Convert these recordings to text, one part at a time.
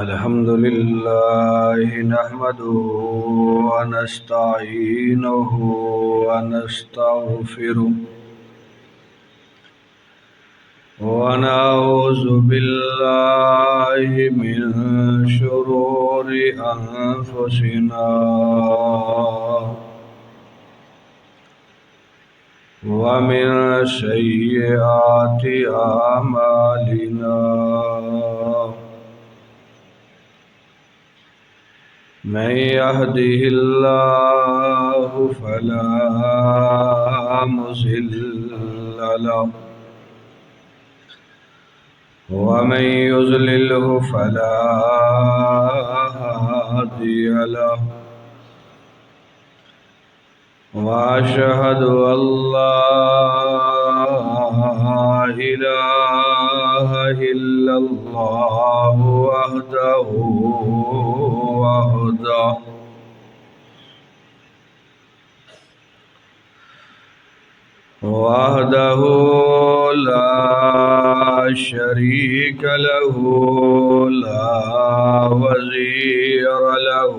الحمد لله نحمده ونستعينه ونستغفره ونعوذ بالله من شرور أنفسنا ومن سيئات أعمالنا من يهده الله فلا مضل له ومن يضلله فلا هادي له وأشهد أن لا إله إلا الله وحده لا شريك له لا وزير له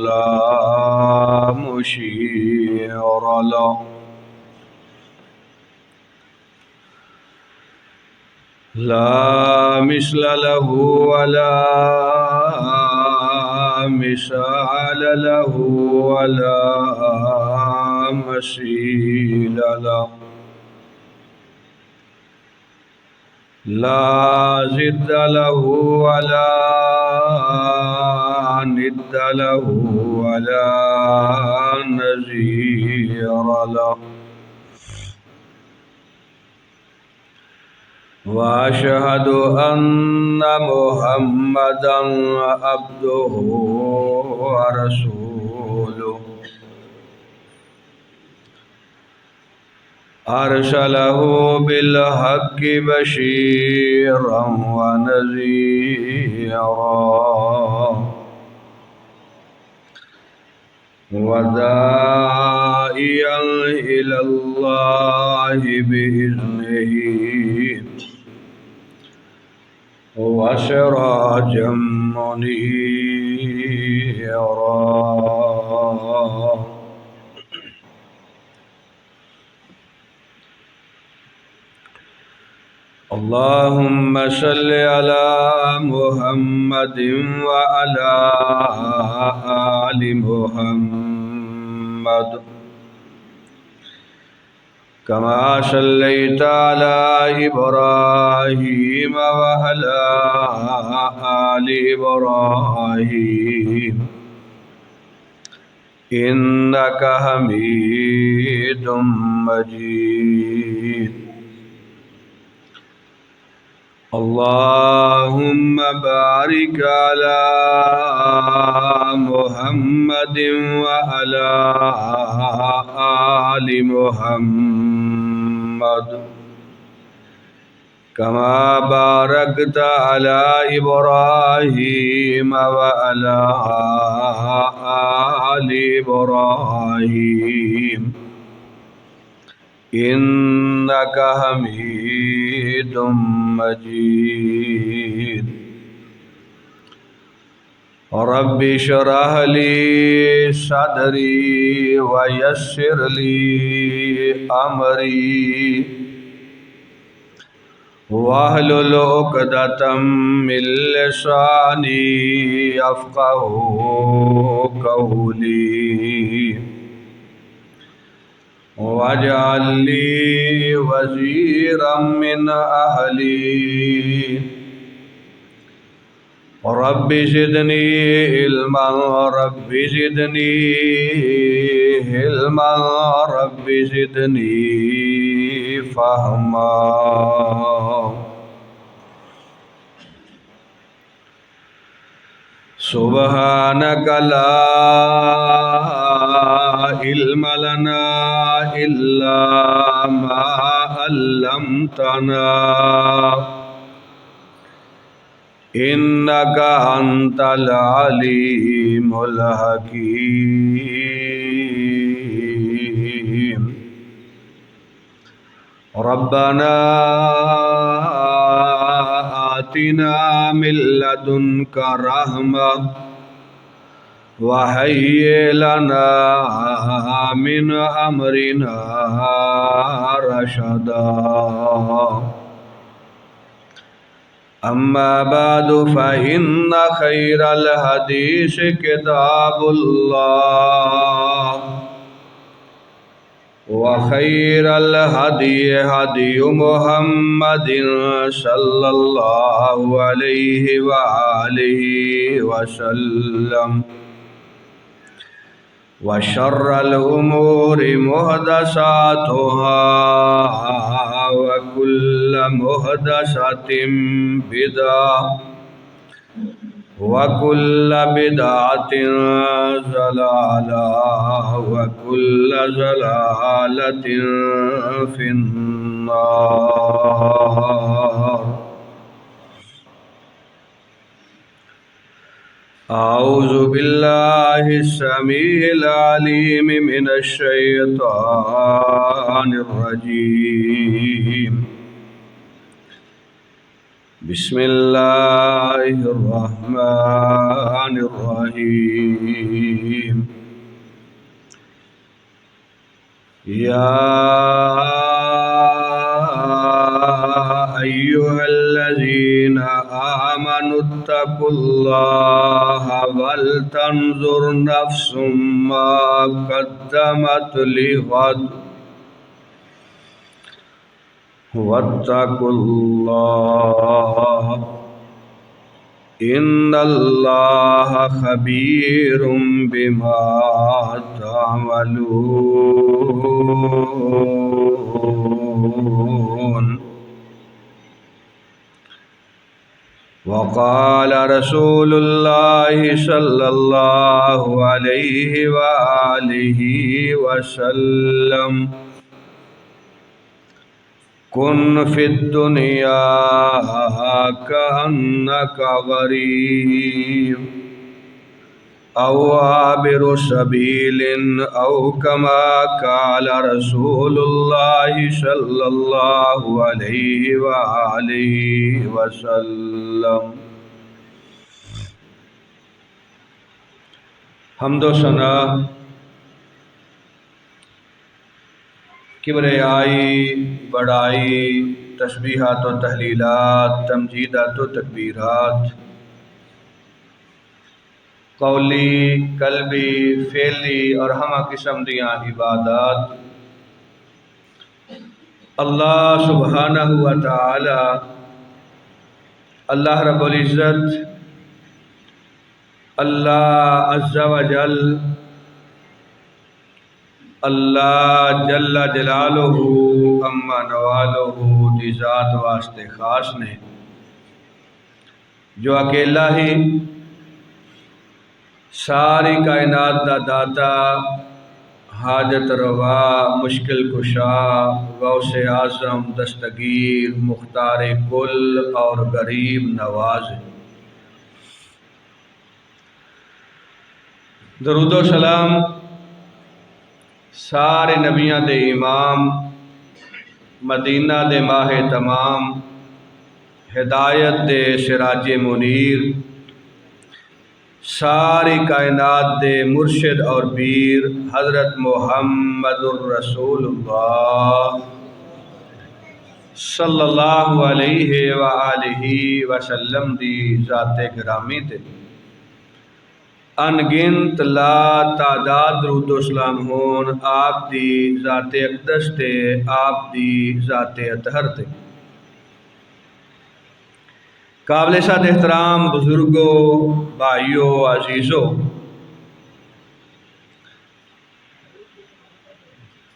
لا مشير له لا مثل له ولا مثال له ولا مثيل له لا ضد له ولا ند له ولا نظير له وأشهد أن محمدا عبده ورسوله أرسله بالحق بشيرا ونذيرا وداعيا إلى الله بإذنه وسراجا منيرا اللهم صل على محمد وعلى آل محمد كما صليت على إبراهيم وعلى آل إبراهيم إنك حميد مجيد اللهم بارك على محمد وعلى آل محمد كما باركت على إبراهيم وعلى آل إبراهيم إنك حميد مجيد رب اشرح لي صدري ويسر لي أمري واحلل عقدة من لساني يفقهوا قولي واجعل لي وزيرا من أهلي رب زدني علما رب زدني علما رب زدني فهما سبحانك لا علم لنا إلا ما علمتنا إنك أنت العليم الحكيم ربنا آتنا من لدنك رحمة وهيئ لنا من أمرنا رشدا أما بعد فإن خير الحديث كتاب الله وخير الهدي هدي محمد صلى الله عليه وآله وسلم وشر الأمور محدثاتها وكل محدثة بدعة وكل بدعة ضلالة وكل ضلالة في النار. أعوذ بالله السميع العليم من الشيطان الرجيم. بسم الله الرحمن الرحيم. يا أيها الذين آمنوا اتقوا الله ولتنظر نفس ما قدمت لغد واتقوا الله إن الله خبير بما تعملون. وقال رسول الله صلى الله عليه وآله وسلم كن في الدنيا كأنك غريب أو عابر سبيل أو كما قال رسول الله صلى الله عليه وآله وسلم. حمد و ثنا، کبریائی، بڑائی، تسبیحات و تحلیلات، تمجیدات و تکبیرات، قولی، قلبی، فعلی اور ہمہ قسم دیاں عبادات اللہ سبحانہ و تعالی، اللہ رب العزت، اللہ عز و جل، اللہ جل جلالہ اما نوالہ دی ذات واسطے خاص نے، جو اکیلا ہی ساری کائنات دا داتا، حاجت روا، مشکل کشا، غوث اعظم، دستگیر، مختار کل اور غریب نواز. درود و سلام سارے نبیاں دے امام، مدینہ دے ماہ تمام، ہدایت دے سراج منیر، ساری کائنات دے مرشد اور پیر حضرت محمد الرسول اللہ صلی اللہ علیہ وآلہ وسلم دی ذات گرامی تے انگنت لا تعداد درود و سلام ہون آپ دی ذات اقدس تے، آپ دی ذات اطہر تے. قابل صد احترام بزرگوں، بھائیوں، عزیزوں،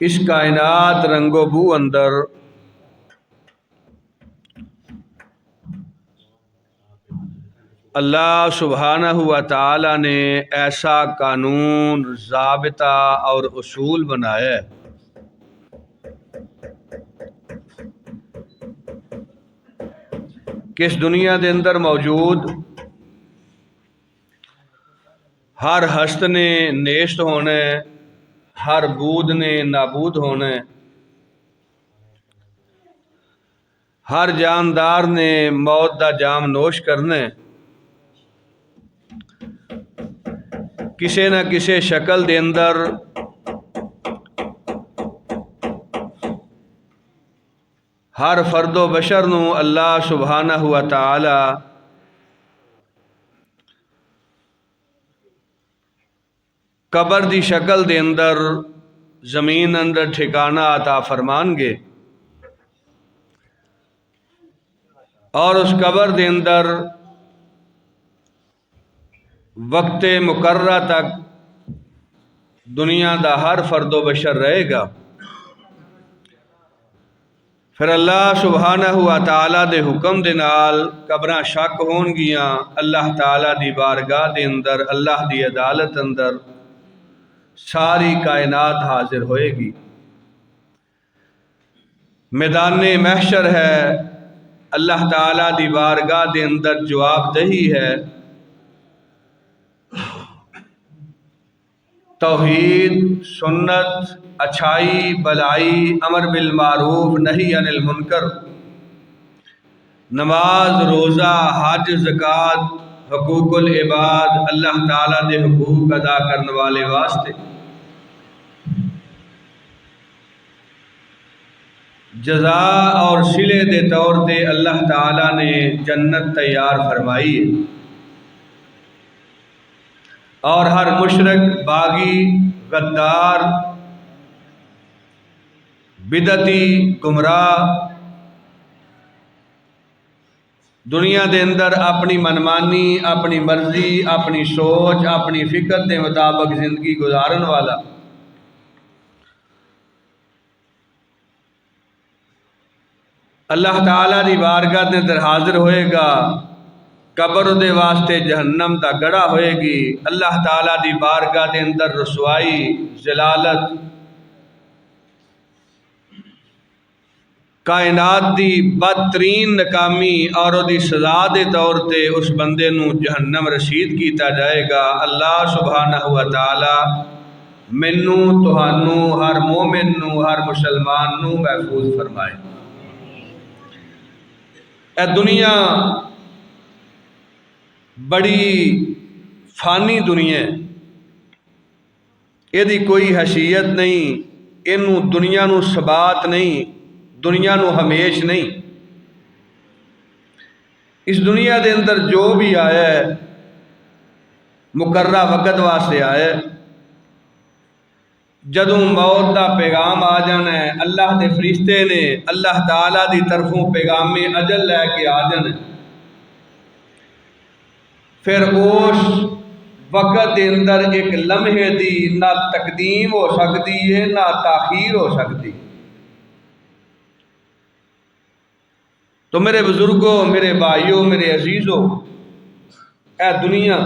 اس کائنات رنگ و بو اندر اللہ سبحانہ و تعالی نے ایسا قانون، ضابطہ اور اصول بنایا ہے کہ اس دنیا دے اندر موجود ہر ہست نے نیست ہونا ہے، ہر بود نے نابود ہونا ہے، ہر جاندار نے موت دا جام نوش کرنے کسے نہ کسے شکل دے اندر ہر فرد و بشر نو اللہ سبحانہ و تعالی قبر دی شکل دے اندر زمین اندر ٹھکانہ عطا فرمان گے اور اس قبر دے اندر وقت مقررہ تک دنیا دا ہر فرد و بشر رہے گا۔ پھر اللہ سبحانہ و تعالیٰ دے حکم دے نال قبراں شک ہون گیاں، اللہ تعالیٰ دی بارگاہ دے اندر، اللہ دی عدالت اندر ساری کائنات حاضر ہوئے گی۔ میدان محشر ہے، اللہ تعالیٰ دی بارگاہ دے اندر جواب دہی ہے، توحید، سنت، اچھائی، بلائی، امر بالمعروف، نہی عن المنکر، نماز، روزہ، حج، زکوٰۃ، حقوق العباد، اللہ تعالیٰ دے حقوق ادا کرنے والے واسطے جزا اور صلے دے طور تے اللہ تعالیٰ نے جنت تیار فرمائی ہے، اور ہر مشرک، باغی، غدار، بدعتی، گمراہ دنیا دے اندر اپنی منمانی، اپنی مرضی، اپنی سوچ، اپنی فکر دے مطابق زندگی گزارن والا اللہ تعالیٰ دی بارگاہ دے اندر حاضر ہوئے گا۔ قبر دے واسطے جہنم دا گڑھا ہوئے گی، اللہ تعالیٰ دی بارگاہ دے اندر رسوائی، ذلالت، کائنات دی بدترین ناکامی اور دی سزا دے طور تے اس بندے نو جہنم رسید کیتا جائے گا۔ اللہ سبحانہ و تعالی مینوں، تہانوں، ہر مومن نو، ہر مسلمان نو محفوظ فرمائے۔ اے دنیا بڑی فانی دنیا ہے، یہ دی کوئی حیثیت نہیں، اینو دنیا نو ثبات نہیں، دنیا نو ہمیش نہیں۔ اس دنیا دے اندر جو بھی آیا ہے مقررہ وقت واسطے آیا ہے، جدوں موت دا پیغام آ جانا ہے، اللہ دے فرشتے نے اللہ تعالیٰ دی طرفوں پیغام اجل لے کے آ جانا ہے، پھر اس وقت دے اندر ایک لمحے دی نہ تقدیم ہو سکتی ہے نہ تاخیر ہو سکتی۔ تو میرے بزرگوں، میرے بھائیوں، میرے عزیزوں، اے دنیا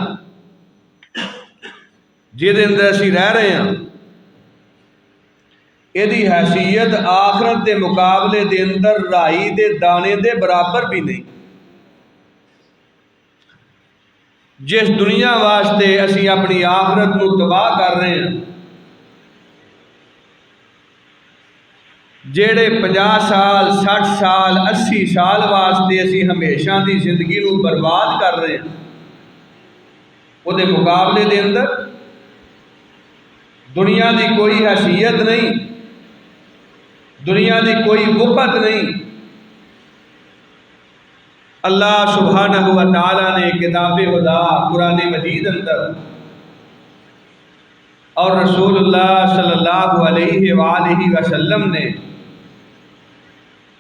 جہدے اندر اسی رہ رہے ہیں، یہ دی حیثیت آخرت دے مقابلے دے اندر رائی دے دانے دے برابر بھی نہیں۔ جس دنیا واسطے اسی اپنی آخرت نو تباہ کر رہے ہیں، جیڑے 50 سال، 60 سال، 80 سال واسطے اسی ہمیشہ دی زندگی نو برباد کر رہے ہیں، وہ دے مقابلے دے اندر دنیا دی کوئی حیثیت نہیں، دنیا دی کوئی وقت نہیں۔ اللہ سبحانہ و تعالیٰ نے کتاب خدا قرآن مجید اندر اور رسول اللہ صلی اللہ علیہ وآلہ وسلم نے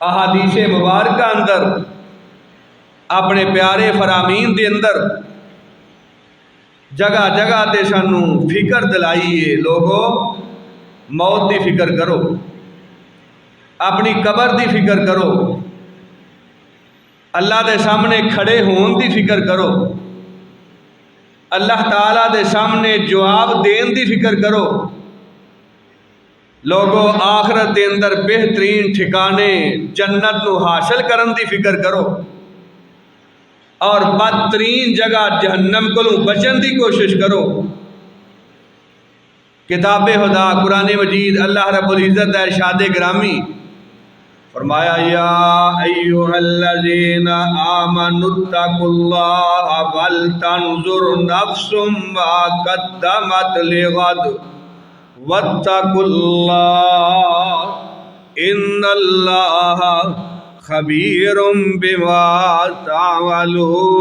احادیث مبارکہ اندر اپنے پیارے فرامین دے اندر جگہ جگہ تے سانو فکر دلائیے، لوگو موت دی فکر کرو، اپنی قبر دی فکر کرو، اللہ دے سامنے کھڑے ہون دی فکر کرو، اللہ تعالیٰ دے سامنے جواب دین دی فکر کرو، لوگو آخرت دے اندر بہترین ٹھکانے جنت نو حاصل کرن دی فکر کرو، اور بدترین جگہ جہنم کو بچن دی کوشش کرو۔ کتاب خدا قرآن مجید اللہ رب العزت ارشاد گرامی فرمایا یا ایھا الذین آمنوا اتقوا اللہ ولتنظر نفس ما قدمت لغد واتقوا اللہ ان اللہ خبیر بما تعملون۔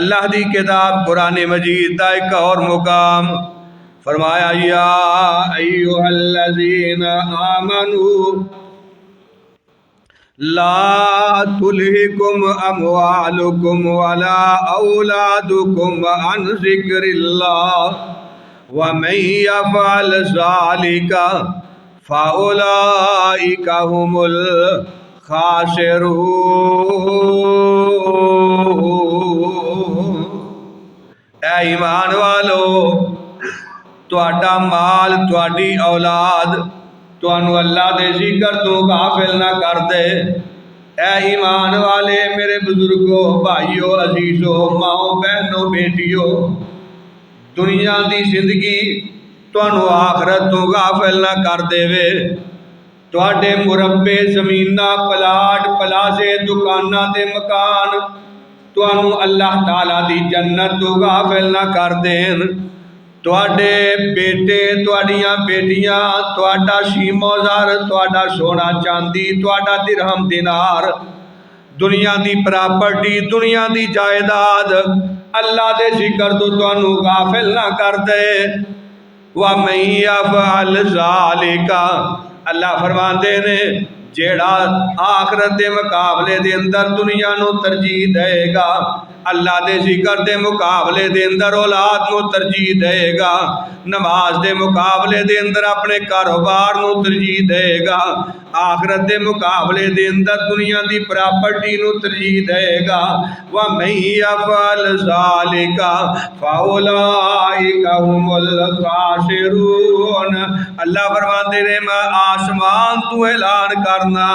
اللہ دی کتاب قرآن مجید دا ایک اور مقام فرمایا یا ایھا الذین آمنوا لا تلہکم اموالکم ولا اولادکم عن ذکر اللہ ومن یفعل ذلک فاولئک هم الخاسرون۔ اے ایمان والو، تہاڈا مال، تہاڈی اولاد تانوں اللہ دے ذکر تو غافل نہ کر دے۔ اے ایمان والے میرے بزرگوں، بھائیو، عزیزو، ماؤں، بہنوں، بیٹیو، دنیا دی زندگی تانوں آخرت تو غافل نہ کر دے وے۔ تواڈے مربے، زمیناں، پلاٹ، پلازے، دکاناں تے مکان تانوں اللہ تعالیٰ دی جنت تو غافل نہ کر دین۔ تواڈے بیٹے، تواڈیاں بیٹیاں، تواڈا شیمو زر، تواڈا سونا چاندی، تواڈا درہم دینار، دنیا دی پراپرٹی، دنیا دی جائیداد اللہ دے ذکر تو تانوں غافل نہ کر دے۔ وَمَن يَفْعَلْ ذَلِكَ، اللہ فرماندے نے جیڑا آخرت دے مقابلے دے اندر دنیا نو ترجیح دے گا، اللہ دے ذکر دے مقابلے دے اندر اولاد نو ترجیح دے گا، نماز دے مقابلے دے اندر اپنے کاروبار نو ترجیح دے گا، آخرت دے مقابلے دے اندر دنیا دی پراپرٹی نو ترجیح دے گا۔ وَمَن يَفْعَلْ ذَلِكَ فَأُولَئِكَ هُمُ الْخَاسِرُونَ۔ اللہ فرماتے نے میں آسمان تو اعلان کرنا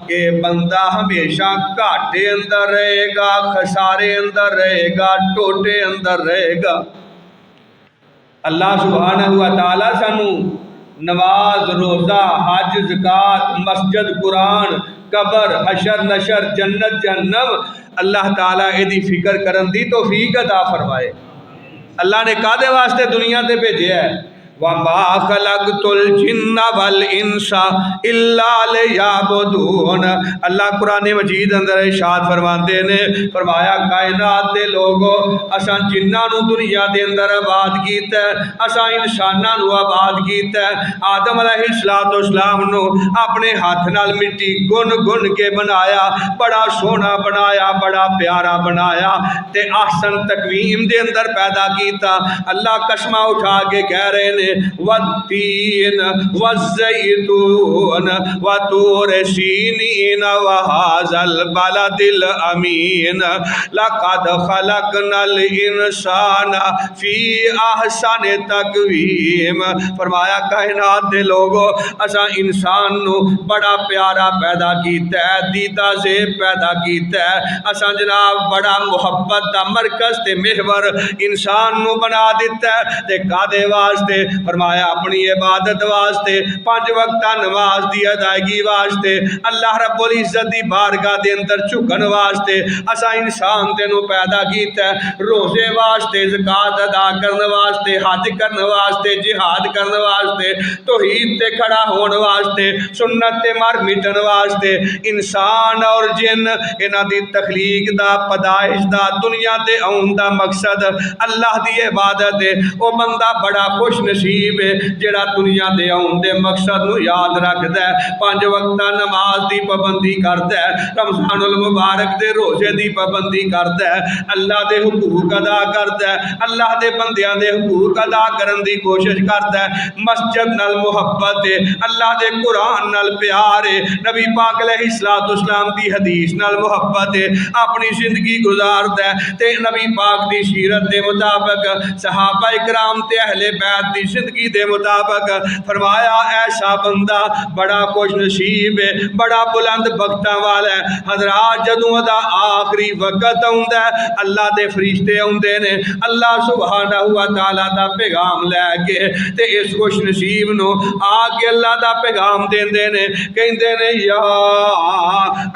کہ بندہ ہمیشہ گھاٹے اندر رہے گا، خسارے اندر رہے گا، ٹوٹے اندر رہے گا۔ اللہ سبحانہ و تعالیٰ سانو نماز، روزہ، حج، زکات، مسجد، قرآن، قبر، حشر نشر، جنت جہنم، اللہ تعالیٰ دی فکر کرن دی توفیق عطا فرمائے۔ اللہ نے کادے واسطے دنیا تے بھیجیا ہے؟ وَمَا خَلَقْتُ الْجِنَّ وَالْإِنسَ إِلَّا لِيَعْبُدُونَ۔ اللہ قرآن مجید اندر ارشاد فرماندے نے، فرمایا کائنات دے لوگو اساں جنہاں نو دنیا دے اندر آباد کیتا ہے، اساں انساناں نو آباد کیتا ہے۔ آدم علیہ السلام نو اپنے ہاتھ نال مٹی گن گن کے بنایا، بڑا سونا بنایا، بڑا پیارا بنایا تے احسن تقویم دے اندر پیدا کیتا۔ اللہ قسمہ اٹھا کے کہہ رہے نے والتین والزیتون وطور سینین وہذا البلد الامین لقد خلقنا الانسان فی احسن تقویم۔ فرمایا کائنات دے لوگو اساں انسان نو بڑا پیارا پیدا کیتا ہے، دیدہ زیب پیدا کیتا ہے، اساں جناب بڑا محبت دا مرکز تے محور انسان نو بنا دیتا ہے۔ تے کادے واسطے؟ فرمایا اپنی عبادت واسطے، 5 وقتہ نماز دی ادائیگی واسطے، اللہ رب العزت دی بارگاہ دے اندر جھکن واسطے اساں انسان تینو پیدا کیتا ہے، روزے واسطے، زکات ادا کرن واسطے، حج کرن واسطے، جہاد کرن واسطے، توحید تے کھڑا ہون واسطے، سنت تے مر مٹن واسطے۔ انسان اور جن انہاں دی تخلیق دا، پیدائش دا، دنیا تے آن دا مقصد اللہ دی عبادت ہے۔ او بندہ بڑا خوش نصیب ہے جڑا دنیا دے آن دے مقصد نو یاد رکھدا ہے، 5 وقتہ نماز دی پابندی کردا ہے، رمضان المبارک دے روزے دی پابندی کردا ہے، اللہ دے حقوق ادا کردا ہے، اللہ دے بندیاں دے حقوق ادا کرن دی کوشش کردا ہے، مسجد نال محبت ہے، اللہ دے قرآن نال پیار ہے، نبی پاک علیہ السلام دی حدیث نال محبت ہے، اپنی زندگی گزاردا ہے تے نبی پاک دی سیرت دے مطابق، صحابہ اکرام تے اہل بیت دی زندگی دے مطابق فرمایا ایسا بندہ بڑا خوش نصیب ہے، بڑا بلند بختاں والا ہے۔ حضرات جدوں دا آخری وقت آوندا ہے اللہ دے فرشتے آوندے نے اللہ سبحانہ و تعالی دا پیغام لے کے تے اس خوش نصیب نو آ کے اللہ دا پیغام دیندے نے، کہندے نے یا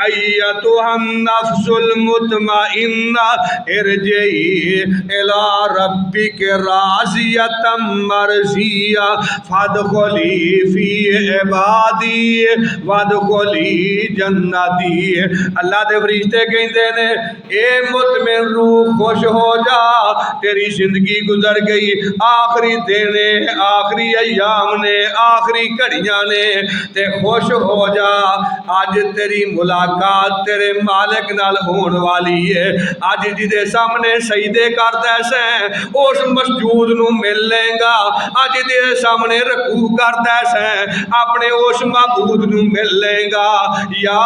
ایتھا النفس المطمئنہ ارجعی الی ربک راضیۃ مرضیہ فادخلی فی عبادی وادخلی جنتی۔ اللہ دے فرشتے کہندے نے اے مطمئن روح خوش ہو جا، تیری زندگی گزر گئی، آخری دن آخری ایام نے آخری گھڑیاں نے تے خوش ہو جا، آج تیری ملاقات تیرے مالک نال ہون والی ہے۔ آج جدے سامنے سجدے کردا سیں اس مسجود نو مل لیں گا، آج دے سامنے رکوع کردا سیں اپنے اس معبود نو مل لیں گا۔ یا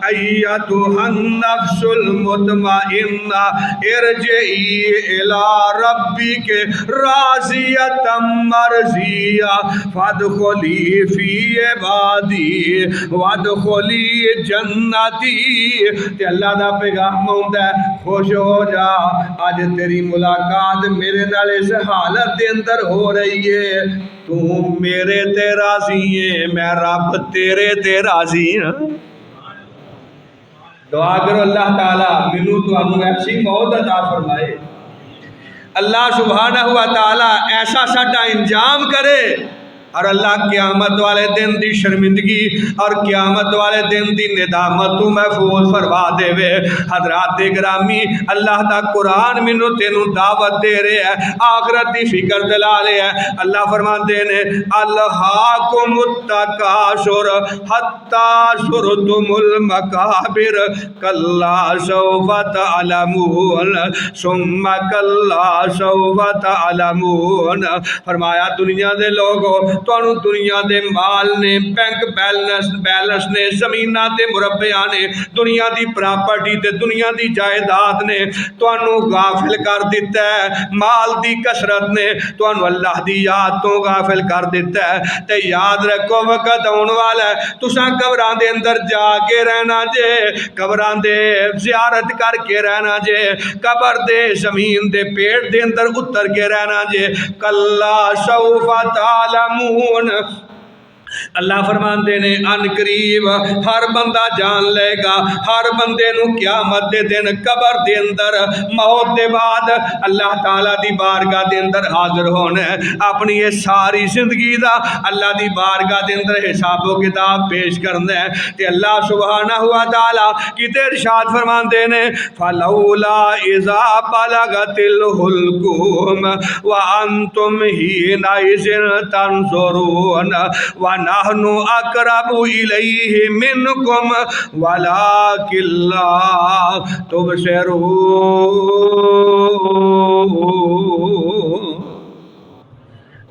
ایتھا النفس المطمئنہ ارجعی الی ربک راضیۃ مرضیہ فادخلی فی عبادی وادخلی جنتی۔ تے اللہ دا پیغام ہوندا ہے خوش ہو جا، آج تیری ملاقات میرے نال اس حالت دے اندر ہو رہی ہے، تو میرے تے راضی ہے، میں رب تیرے تے راضی ہاں۔ دعا کرو اللہ تعالیٰ مینوں تانوں ایسی موت عطا فرمائے، اللہ سبحانہ و تعالیٰ ایسا ساڈا انجام کرے، اور اللہ قیامت والے دن دی شرمندگی اور قیامت والے دن دی ندامت تو محفوظ فرما دے وے۔ حضرات گرامی اللہ دا قرآن مینوں تینوں دعوت دے رہے ہے، آخرت دی فکر دلا رہے ہے۔ اللہ فرماندے نے الہاکم التکاثر حتی زرتم المقابر کلا سوف تعلمون ثم کلا سوف تعلمون۔ فرمایا دنیا دے لوگوں تانوں دنیا دے مال نے، بینک بیلنس نے، زمیناں تے مربیاں نے، دنیا دی پراپرٹی تے دنیا دی جائیداد نے تانوں غافل کر دیتا ہے، مال دی کثرت نے تانوں اللہ دی یاد تو غافل کر دیتا ہے۔ تے یاد رکھو وقت آن والا ہے، تساں قبراں دے اندر جا کے رہنا جے، قبراں دے زیارت کر کے رہنا جے، قبر دے زمین دے پیٹ دے اندر اتر کے رہنا جے۔ کلا سوف تعلمون، اللہ فرماندے نے ان قریب ہر بندہ جان لے گا، ہر بندے نو قیامت دے دن قبر دے اندر موت دے بعد اللہ تعالیٰ دی بارگاہ دے اندر حاضر ہونا ہے، اپنی یہ ساری زندگی دا اللہ دی بارگاہ دے اندر حساب و کتاب پیش کرنا ہے۔ تے اللہ سبحانہ و تعالیٰ کتے ارشاد فرماندے نے فلولا اذا بلغت الحلقوم وانتم حینئذ تنظرون وَنَحْنُ أَقْرَبُ إِلَيْهِ مِنْكُمْ وَلَكِنْ لَا تُبْصِرُونَ۔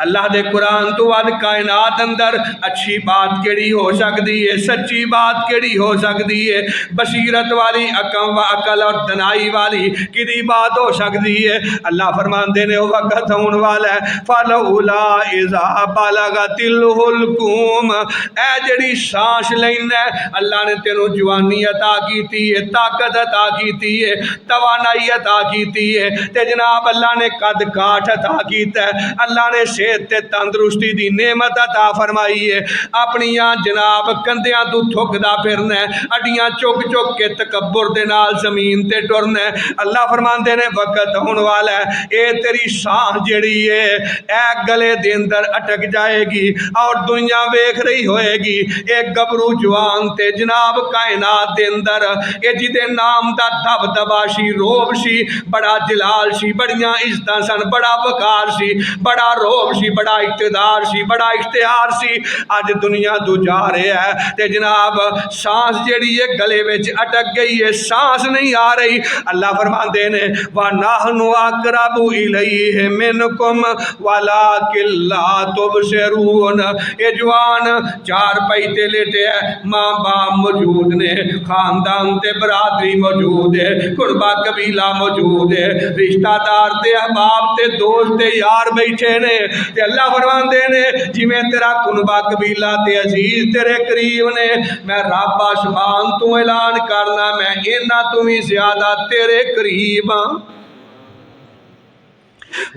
اللہ دے قرآن تو ود کائنات اندر اچھی بات کیڑی ہو سکتی ہے، سچی بات کیڑی ہو سکتی ہے، بصیرت والی عقل اور دنائی والی کدی بات ہو سکتی ہے۔ اللہ فرماندے نے وقت ہون والا ہے فلولا اذا بلغت الحلقوم، اے جڑی سانس لینا ہے اللہ نے تینوں جوانی عطا کیتی ہے، طاقت عطا کیتی ہے، توانائی عطا کیتی ہے، تے جناب اللہ نے قد کاٹ عطا کیتا ہے، اللہ نے تے تندرستی دی نعمت عطا فرمائی ہے، اپنیاں جناب کندیاں تو تھکدا پھرنا ہے، اڈیاں چک چک کے تکبر دے نال زمین تے ٹرنا ہے۔ اللہ فرماندے نے وقت ہون والا ہے اے تیری سانس جڑی ہے اے گلے دے اندر اٹک جائے گی اور دنیا ویکھ رہی ہوئے گی، اے گبرو جوان تے جناب کائنات دے اندر اے جدے نام دا دبدبا سی، روب سی، بڑا جلال سی، بڑیاں عزتاں سن، بڑا وقار سی، بڑا روب سی, بڑا اقتدار سی, بڑا اشتہار سی, اج دنیا تو جا رہا ہے تے جناب سانس جیڑی ہے گلے وچ اٹک گئی ہے, سانس نہیں آ رہی. اللہ فرماندے نے وَنَحْنُ أَقْرَبُ إِلَيْهِ مِنْكُمْ وَلَٰكِن لَّا تُبْصِرُونَ. اے جوان چار پئی تے لیٹے ہے, ماں باپ موجود نے, خاندان تے برادری موجود ہے, قربا قبیلہ موجود ہے, رشتہ دار تے احباب تے دوست تے یار بیٹھے نے. تے اللہ فرماندے نے جویں تیرا قربا قبیلہ تے عزیز تیرے قریب نے, میں رب آسمان تو اعلان کرنا میں انہاں تو بھی زیادہ تیرے قریب ہاں.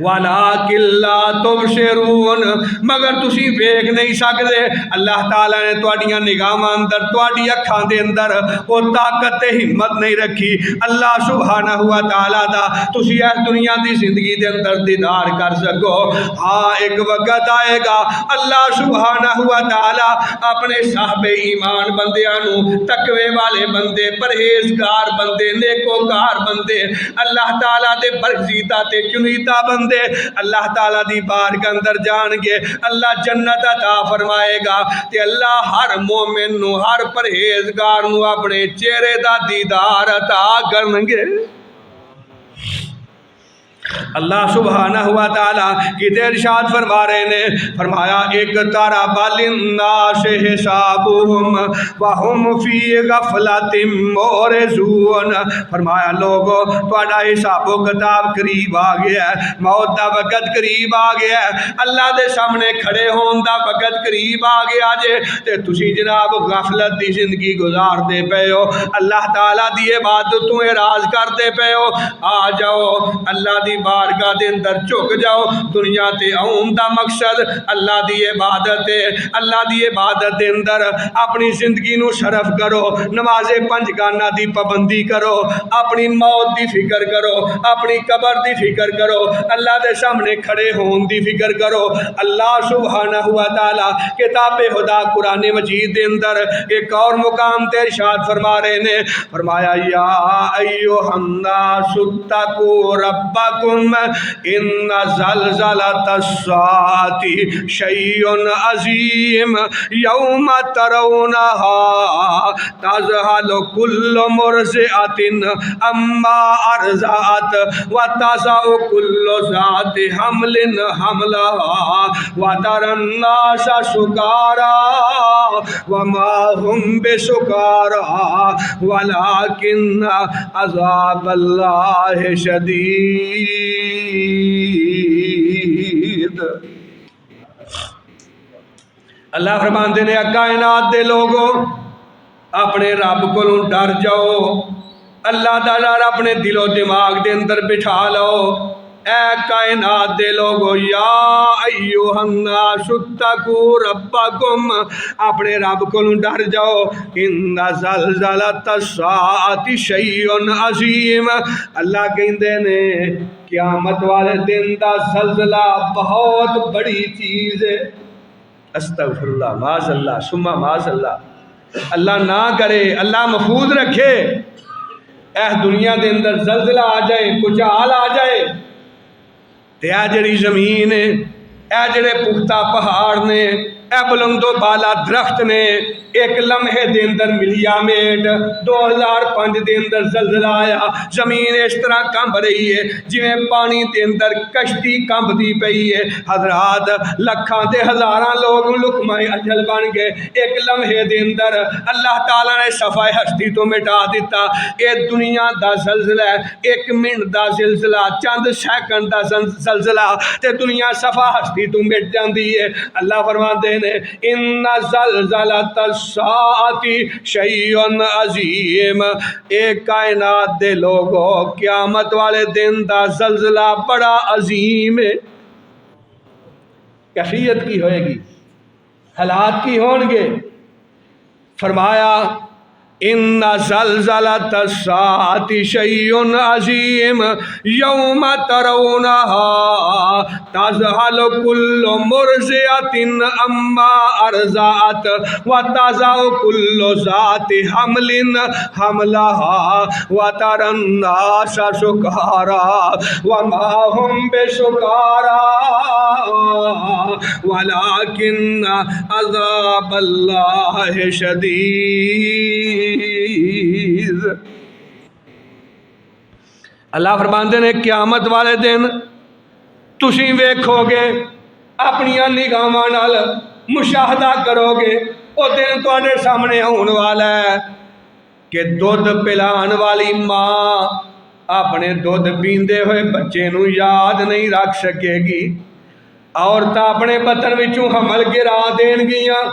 وَلَٰكِن لَّا تُبْصِرُونَ, مگر تسی ویکھ نہیں سکدے. اللہ تعالیٰ نے تواڈیاں نگاہاں اندر, تواڈی اکھاں دے اندر وہ طاقت تے ہمت نہیں رکھی. اللہ سبحانہ و تعالیٰ دا تسی اس دنیا دی زندگی دے اندر دیدار کر سکو. ہاں ایک وقت آئے گا اللہ سبحانہ و تعالیٰ اپنے صاحب ایمان بندیاں نو, تقوی والے بندے, پرہیزگار بندے, نیکوکار بندے, اللہ تعالیٰ دے برگزیدہ تے چنیدہ بندے اللہ تعالیٰ دی بارگاہ اندر جان گے. اللہ جنت عطا فرمائے گا تے اللہ ہر مومن نو, ہر پرہیزگار نو اپنے چہرے دا دیدار عطا کرنگے. اللہ سبحانہ و تعالیٰ کتے ارشاد فرما رہے نے, فرمایا اقترب للناس حسابهم وهم فی غفلۃ معرضون. فرمایا لوگو تہاڈا حساب و کتاب قریب آ گیا ہے, موت دا وقت قریب آ گیا ہے, اللہ دے سامنے کھڑے ہون دا وقت قریب آ گیا جے, تے تسی جناب غفلت دی زندگی گزار دے پے ہو, اللہ تعالیٰ دی عبادت تو اعراض کر دے پے ہو. آ جاؤ اللہ دی بارگاہ دے اندر جھک جاؤ. دنیا تے آؤن دا مقصد اللہ دی عبادت ہے. اللہ دی عبادت دے اندر اپنی زندگی نو صرف کرو, نماز پنج گانا دی پابندی کرو, اپنی موت دی فکر کرو, اپنی قبر دی فکر کرو, اللہ دے سامنے کھڑے ہون دی فکر کرو. اللہ سبحانہ و تعالی کتاب خدا قرآن مجید دے اندر ایک اور مقام تے ارشاد فرما رہے نے, فرمایا یا ایھا الناس اتقوا ربکم ان زلزلۃ الساعۃ شیء عظیم یوم ترونها تذہل کل مرضعۃ عما ارضعت وتضع کل ذات حمل حملها وتری الناس سکارى وما هم بسکارى ولكن عذاب اللہ شدید. اللہ فرماندے نے کائنات دے لوگوں اپنے رب کو ڈر جاؤ, اللہ دا ڈر اپنے دل و دماغ دے اندر بٹھا لو. اے کائنات دے لوگو یا ایھا الناس اتقوا ربکم, اپنے رب کو ڈر جاؤ. ان زلزلۃ الساعۃ شیء عظیم, اللہ کہندے نے قیامت والے دن دا زلزلہ بہت بڑی چیز ہے. استغفر اللہ, معاذ اللہ ثم معاذ اللہ. اللہ نہ کرے, اللہ محفوظ رکھے اے دنیا دے اندر زلزلہ آ جائے, کچال آ جائے تے اے جڑی زمین ہے, اے جڑے پختہ پہاڑ نے, اے بلند و بالا درخت نے, ایک لمحے دے اندر ملیا میٹ 2005 دے اندر زلزلہ آیا, زمین اس طرح کمب رہی ہے جویں پانی دے اندر کشتی کمب دی پئی ہے. حضرات لکھاں تے ہزاراں لوگ لقمہ اجل بن گئے ایک لمحے دے اندر. اللہ تعالیٰ نے صفحہ ہستی تو مٹا دیتا. اے دنیا دا زلزلہ ہے, ایک منٹ دا زلزلہ, چند سیکنڈ دا زلزلہ تے دنیا صفحہ ہستی تو مٹ جاندی ہے. اللہ فرماندے نے ان زلزلۃ الساعۃ شیء عظیم, ایک کائنات دے لوگو قیامت والے دن دا زلزلہ بڑا عظیم ہے. کیفیت کی ہوئے گی, حالات کی ہون گے. فرمایا ان زلزلۃ الساعۃ شیء عظیم یوم ترونها تذہل کل مرضعۃ عما ارضعت وتضع کل ذات حمل حملها وتری الناس سکارى وما هم بسکارى ولكن عذاب اللہ شدید۔ اللہ فرماندے نے قیامت والے دن تسی ویکھو گے، اپنی نگاہاں نال مشاہدہ کرو گے، وہ دن تواڈے سامنے آن والا ہے کہ دودھ پلان والی ماں اپنے دودھ پیندے ہوئے بچے نو یاد نہیں رکھ سکے گی، عورتاں اپنے بطن وچوں حمل گرا دین گیاں،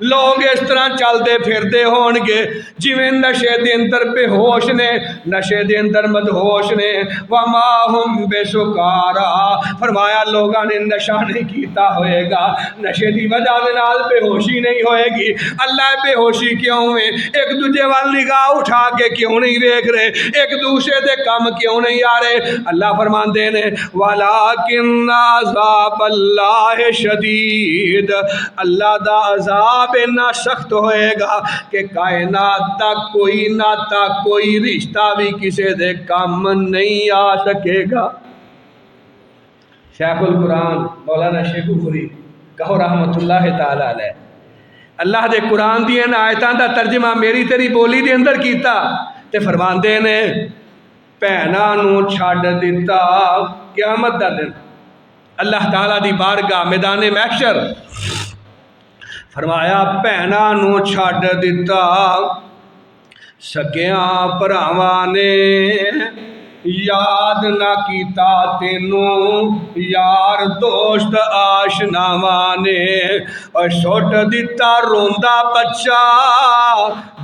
لوگ اس طرح چلتے پھرتے ہون گے جویں نشے دے اندر بے ہوش نے، نشے دے اندر مدہوش نے۔ وما ہم بے سکارا، فرمایا لوگاں نے نشہ نہیں کیتا ہوئے گا، نشے دی وجہ دے نال بے ہوشی نہیں ہوئے گی۔ اللہ بے ہوشی کیوں ہے؟ ایک دوجے وال نگاہ اٹھا کے کیوں نہیں دیکھ رہے، ایک دوسرے دے کام کیوں نہیں آ رہے؟ اللہ فرماندے نے وَلَٰكِنَّ عَذَابَ اللَّهِ شَدِيدٌ، اللہ دا عذاب اتنا سخت ہوئے گا کہ کائنات تک کوئی ناتا کوئی رشتہ بھی کسی دے کام نہیں آ سکے گا۔ شیخ القرآن مولانا شیخ پوری کہو رحمت اللہ تعالی علیہ، اللہ دے قرآن دی ان آیتاں دا ترجمہ میری تیری بولی دے اندر کیتا تے فرماندے نے بھیناں نو چھڈ دتا قیامت دا دن اللہ تعالی دی بارگاہ میدان محشر، فرمایا بھیناں نو چھڈ دتا سکیاں بھراواں نے، یاد نہ کیتا تینوں یار دوست آشناواں نے، اور سٹ دتا روندا بچہ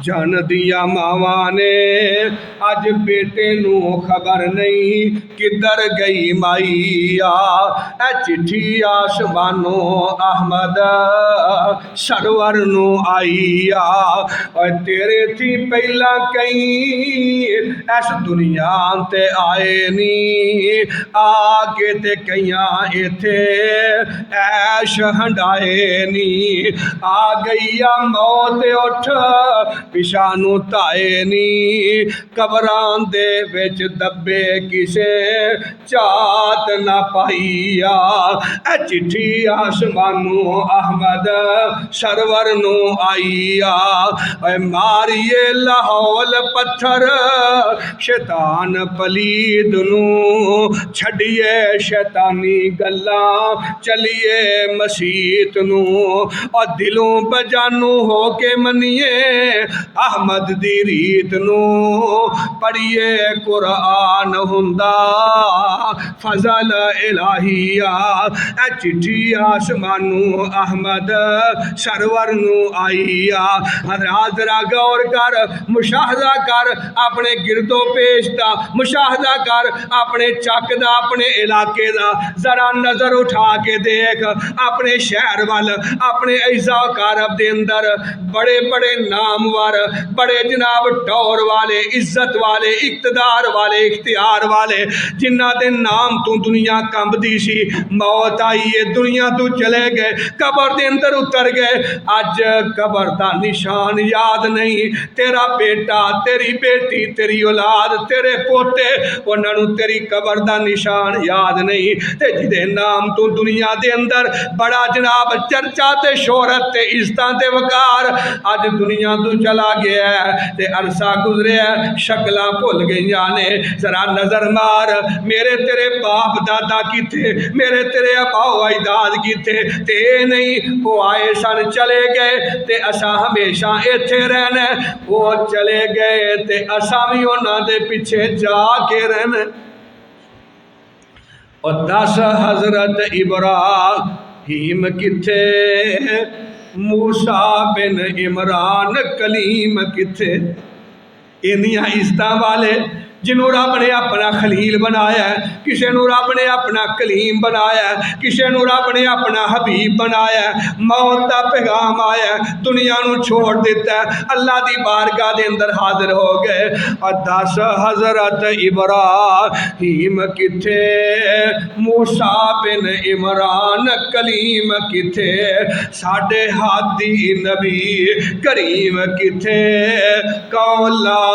جن دیا ماواں نے، اج بیٹے نو خبر نہیں کدھر گئی مائیا، اے چٹھی آسمانوں احمد سرور نو آئیا، اور تیرے تھی پہلا کئی اس دنیا تے آئے نی، آگے تے کئیاں ایتھے ایش ہنڈائے نی، آ گئیا موت اٹھ پشانو تائے نی، قبران دے وچ دبے کسے چات نہ پائیا، اے چٹھی آسمانو احمد سرور نو آئیا، اے ماریے لاہول پتھر شیطان پلید نو، چھڑیے شیطانی گلاں چلیے مسیت نو، اور دلوں بجانو ہو کے منیے احمد دی ریت نو، پڑھیے قرآن ہندا فضل الہیہ، اے چٹھی آسمانو احمد سرور نو آئیا۔ حضرات ذرا غور کر، مشاہدہ کر اپنے گرد و پیش دا، مشاہدہ کر اپنے چک دا، اپنے علاقے دا، ذرا نظر اٹھا کے دیکھ اپنے شہر وال، اپنے اعزاء و کارب دے اندر بڑے بڑے نامور، بڑے جناب ٹور والے، عزت والے، اقتدار والے، اختیار والے، جنہ دے نام تو دنیا کمب دی سی، موت آئی ہے دنیا تو چلے گئے، قبر دے اندر اتر گئے، اج قبر دا نشان یاد نہیں، تیرا بیٹا، تیری بیٹی، تیری اولاد، تیرے پوتے، انہاں نوں تیری قبر دا نشان یاد نہیں، تے جدے نام تو دنیا دے اندر بڑا جناب چرچا تے شہرت تے عزتاں تے وقار، اج دنیا تو چلا گیا ہے تے عرصہ گزرے ہے، شکلاں بھول گئیاں نے، ذرا نظر مار میرے تیرے باپ دادا کیتے، میرے تیرے آبا و اجداد کیتے، تے نہیں وہ آئے سن چلے گئے تے اساں ہمیشہ ایتھے رہنا، وہ چلے گئے تے اساں بھی انہاں دے پیچھے جا کے رہنا۔ اور 10 حضرت ابراہیم کتھے، موسیٰ بن عمران کلیم کتھے، انہیاں عزتاں والے جنہوں رب نے اپنا خلیل بنایا ہے، کسے نو رب نے اپنا کلیم بنایا ہے، کسے نو رب نے اپنا حبیب بنایا ہے، موت دا پیغام آیا ہے، دنیا نو چھوڑ دیتا ہے، اللہ دی بارگاہ دے اندر حاضر ہو گئے۔ اور دس حضرت ابراہیم کتھے، موسیٰ بن عمران کلیم کتھے، ساڈے ہادی نبی کریم کتھے، کون لا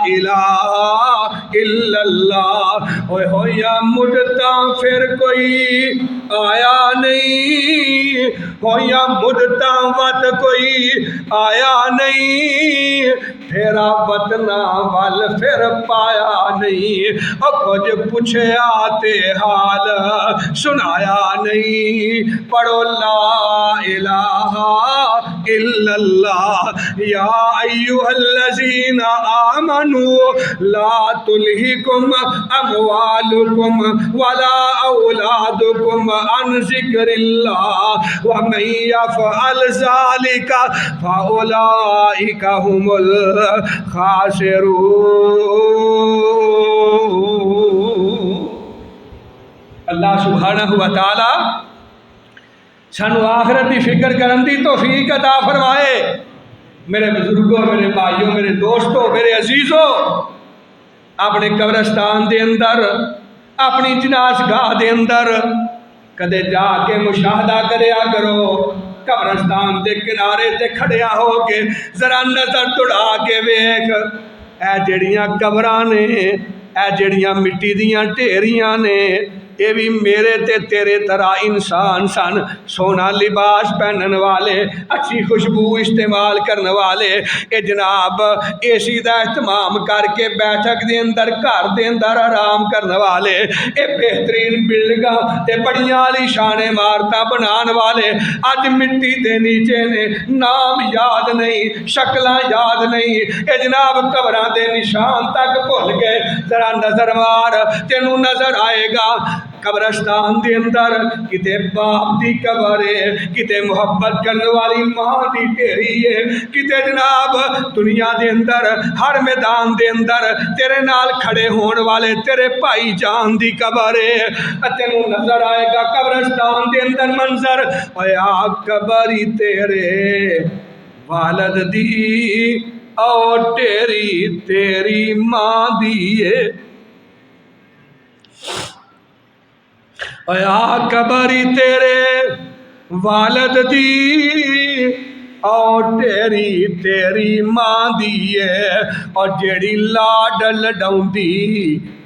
الہ الا اللہ۔ ہوئے ہویا مدتا پھر کوئی آیا نہیں، ہویا مدتا وقت کوئی آیا نہیں، پھیرا وطنہ وال پھر پایا نہیں، اور کچھ پوچھیا تے حال سنایا نہیں۔ پڑھو لا الہ الا اللہ، یا ایہا الذین آمنوا لا تلہکم اموالکم ولا اولادکم عن ذکر اللہ ومن یفعل ذلک فاولئک هم الخاسرون۔ اللہ سبحانہ وتعالی سانو آخرت کی فکر کرن دی توفیق عطا فرمائے۔ میرے بزرگوں، میرے بھائیوں، میرے دوستوں، میرے عزیزوں، اپنے قبرستان دے اندر، اپنی جناز گاہ دے اندر کدے جا کے مشاہدہ کریا کرو، قبرستان دے کنارے تے کھڑیا ہو کے ذرا نظر دوڑا کے ویکھ، اے جڑیاں قبراں نے، اے جڑیاں مٹی دیاں ڈھیریاں نے، یہ بھی میرے تے تیرے طرح انسان سن، سونا لباس پہنن والے، اچھی خوشبو استعمال کرنے والے، اے جناب اے سی دا اہتمام کر کے بیٹھک دے اندر گھر دے اندر آرام کرنے والے، اے بہترین بلڈنگاں تے بڑیاں عالی شان عمارتاں بنان والے اج مٹی دے نیچے نے، نام یاد نہیں، شکلاں یاد نہیں، اے جناب قبراں دے نشان تک بھول گئے۔ ذرا نظر مار، تینوں نظر آئے گا قبرستان دے اندر کتے باپ دی قبر ہے، کتے محبت کرنے والی ماں دی ڈھیری ہے، کتے جناب دنیا دے اندر ہر میدان دے اندر تیرے نال کھڑے ہون والے تیرے بھائی جان دی قبر ہے۔ تینوں نظر آئے گا قبرستان دے اندر منظر، ایا قبری تیرے والد دی اور تیری ماں دی ہے، ایا قبری تیرے والد دی اور تیری ماں دی ہے، اور جیڑی لاڈ لڈاؤندی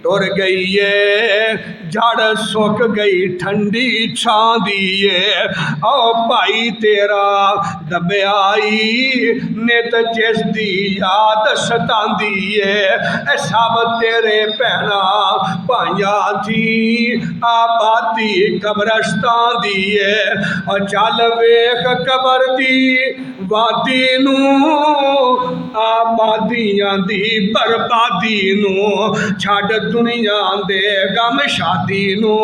ٹر گئی ہے، جڑ سک گئی ٹھنڈی چھاں دی ہے، او بھائی تیرا دبیائی نت جس دی یاد ستاندی ہے، اے سب تیرے بہنا بھائیاں تھی آبادی قبرستان دی ہے، اور چل ویکھ قبر دی وادی نو، آبادیاں دی بربادی نو، چھڈ دنیا دے غم شادی نو،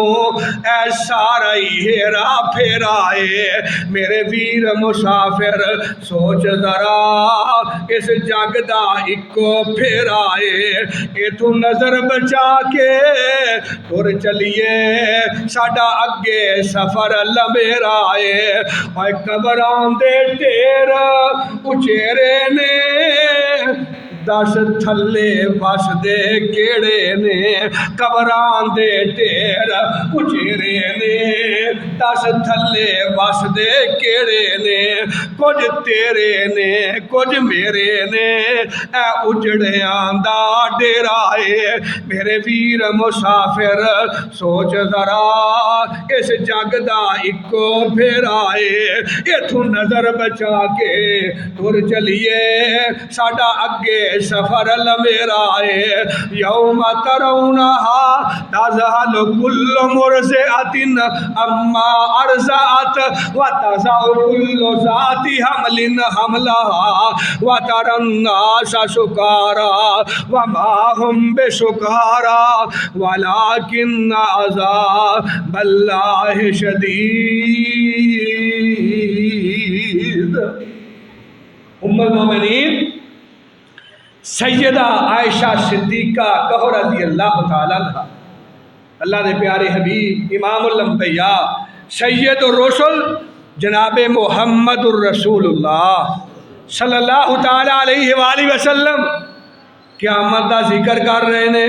اے سارا ہی ہیرا پھیرا ہے۔ میرے ویر مسافر سوچ ذرا، اس جگ دا اکو پھیرا ہے، ایتھوں نظر بچا کے ٹر چلیے، ساڈا اگے سفر لمبیرا ہے۔ اوے قبراں دے ڈھیر اچیرے نے، دس تھلے وس دے کیڑے نے، قبراں دے ڈھیر اچیرے نے، دس تھلے وس دے کیڑے نے، کچھ تیرے نے کچھ میرے نے، اے اجڑیاں دا ڈیرا ہے۔ میرے ویر مسافر سوچ ذرا، اس جگ دا اکو پھیرا ہے، ایتھوں نظر بچا کے ٹر چلیے، ساڈا اگے سفر لمیرا ہے۔ یوم ترونہا تذہل کل مرضعۃ عما ارضعت وتضع کل ذات حمل حملہا وتری الناس سکارا وما ہم بسکارا ولکن عذاب اللہ شدید۔ ام المومنین سیدہ عائشہ صدیقہ کہو رضی اللہ تعالیٰ عنہ، اللہ دے پیارے حبیب امام الانبیاء سید الرسل جناب محمد الرسول اللہ صلی اللہ تعالیٰ علیہ وآلہ وسلم قیامت دا ذکر کر رہے نے،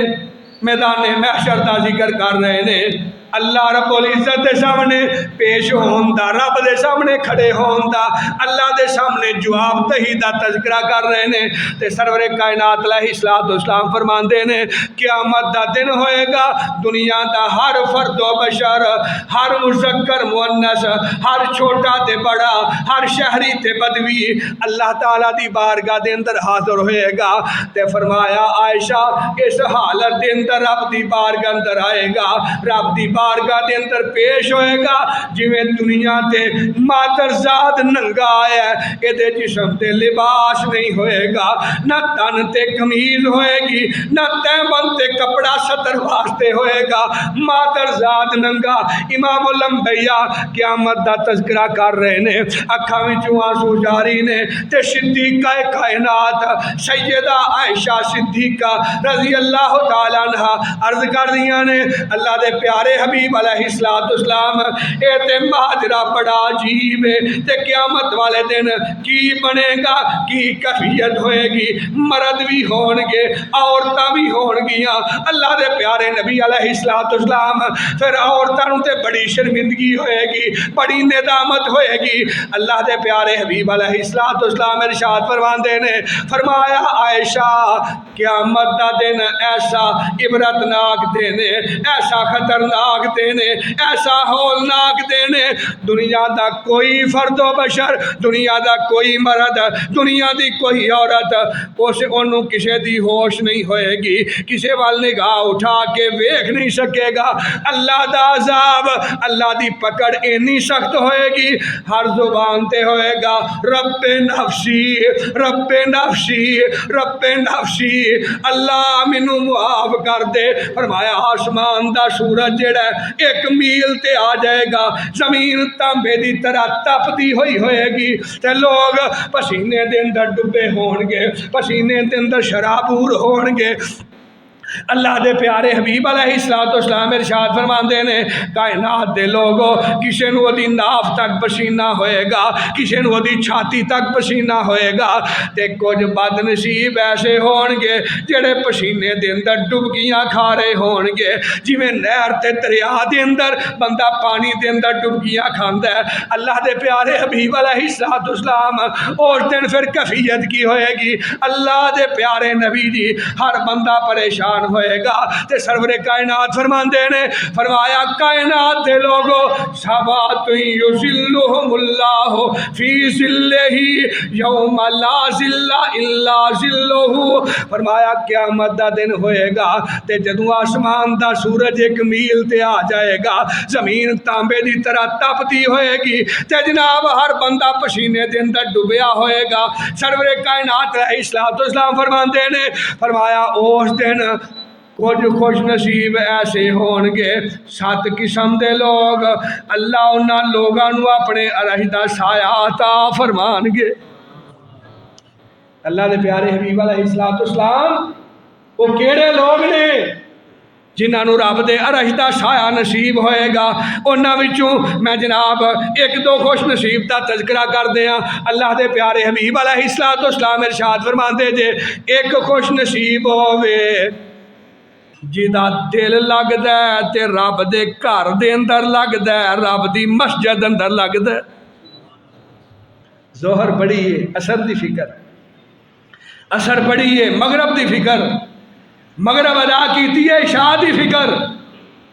میدان محشر دا ذکر کر رہے نے، اللہ رب العزت دے سامنے پیش ہون دا، رب دے سامنے کھڑے ہون دا، اللہ دے سامنے جواب دہی دا تذکرہ کر رہے نے، تے سرور کائنات علیہ السلام فرماندے نے قیامت دا دن ہوئے گا، دنیا دا ہر فرد و بشر، ہر مذکر مؤنث، ہر چھوٹا تے بڑا، ہر شہری تے بدوی اللہ تعالیٰ دی بارگاہ دے اندر حاضر ہوئے گا، تے فرمایا عائشہ اس حالت دے اندر رب دی بارگاہ اندر آئے گا، رب دی بارگاہ دے اندر پیش ہوئے گا جویں دنیا تے مادرزاد ننگا آیا ہے، اے دے جسم تے لباس نہیں ہوئے گا، نہ تن تے قمیض ہوئے گی، نہ تہبند تے کپڑا ستر واسطے ہوئے گا، مادرزاد ننگا۔ امام الانبیاء قیامت دا تذکرہ کر رہے نے، اکھاں وچوں آنسو جاری نے، تے صدیقہ کائنات سیدہ عائشہ صدیقہ رضی اللہ تعالیٰ عنہ عرض کر دیاں نے اللہ دے پیارے حبیب علیہ السلام اے تے ماجرا بڑا عجیب ہے، تے قیامت والے دن کی بنے گا، کی کیفیت ہوئے گی، مرد بھی ہون گے، عورتاں بھی ہون گیاں، اللہ دے پیارے نبی علیہ السلام پھر عورتاں تے بڑی شرمندگی ہوئے گی، بڑی ندامت ہوئے گی، اللہ دے پیارے حبیب علیہ السلام ارشاد فرماندے نے فرمایا عائشہ قیامت دا دن ایسا عبرتناک دن ہے، ایسا خطرناک دن ہے، ایسا ہولناک دن ہے، دنیا دا کوئی فرد و بشر، دنیا دا کوئی مرد، دنیا دی کوئی عورت انہوں کسے دی ہوش نہیں ہوئے گی، کسے وال نگاہ اٹھا کے ویکھ نہیں سکے گا، اللہ دا عذاب، اللہ دی پکڑ اینی سخت ہوئے گی، ہر زبان تے ہوئے گا رب نفسی رب نفسی رب نفسی، اللہ مینوں معاف کر دے۔ فرمایا آسمان دا سورج جڑا ہے ایک میل تے آ جائے گا، زمین تانبے دی طرح تپتی ہوئے گی، تے لوگ پسینے دے اندر ڈبے ہون گے، پسینے دے اندر شرابور ہون گے۔ اللہ دے پیارے حبیب علیہ السلام ارشاد فرماندے نے کائنات دے لوگوں کسے نو دی ناف تک پسینہ ہوئے گا، کسے نو دی چھاتی تک پسینہ ہوئے گا، تے کچھ بد نصیب ایسے ہون گے جڑے پسینے دے اندر ڈبکیاں کھا رہے ہون گے، جویں نہر تے دریا دے اندر بندہ پانی دے اندر ڈبکیاں کھاندا ہے۔ اللہ دے پیارے حبیب علیہ السلام اس دن پھر کیفیت کی ہوئے گی، اللہ دے پیارے نبی دی ہر بندہ پریشان ہوئے گا، تے سرور کائنات فرماندے نے فرمایا کائنات دے لوگوں سبات یذلہم اللہ فی ظلہ یوم لا ظل الا ظلہ، فرمایا قیامت دا دن ہوئے گا تے جدوں آسمان دا سورج ایک میل تے آ جائے گا، زمین تانبے دی طرح تپتی ہوئے گی، تے جناب ہر بندہ پسینے دے اندر ڈوبیا ہوئے گا۔ سرور کائنات علیہ السلام فرماندے نے فرمایا اس دن کچھ خوش نصیب ایسے ہون گے، 7 قسم دے لوگ، اللہ انہاں لوگاں نو اپنے علیحدہ سایہ عطا فرمان گے۔ اللہ دے پیارے حبیب علیہ السلام وہ کیڑے لوگ نے جنہاں نو رب دے علیحدہ سایہ نصیب ہوئے گا، انہاں وچوں میں جناب ایک دو خوش نصیب دا تذکرہ کر دیاں۔ اللہ دے پیارے حبیب علیہ السلام ارشاد فرماندے جے ایک خوش نصیب ہووے جیدہ دل لگدا ہے تے رب دے گھر دے اندر لگدا ہے، رب دی مسجد اندر لگدا ہے۔ ظہر پڑھی ہے عصر دی فکر، عصر پڑھی ہے مغرب دی فکر، مغرب ادا کیتی ہے عشاء دی فکر،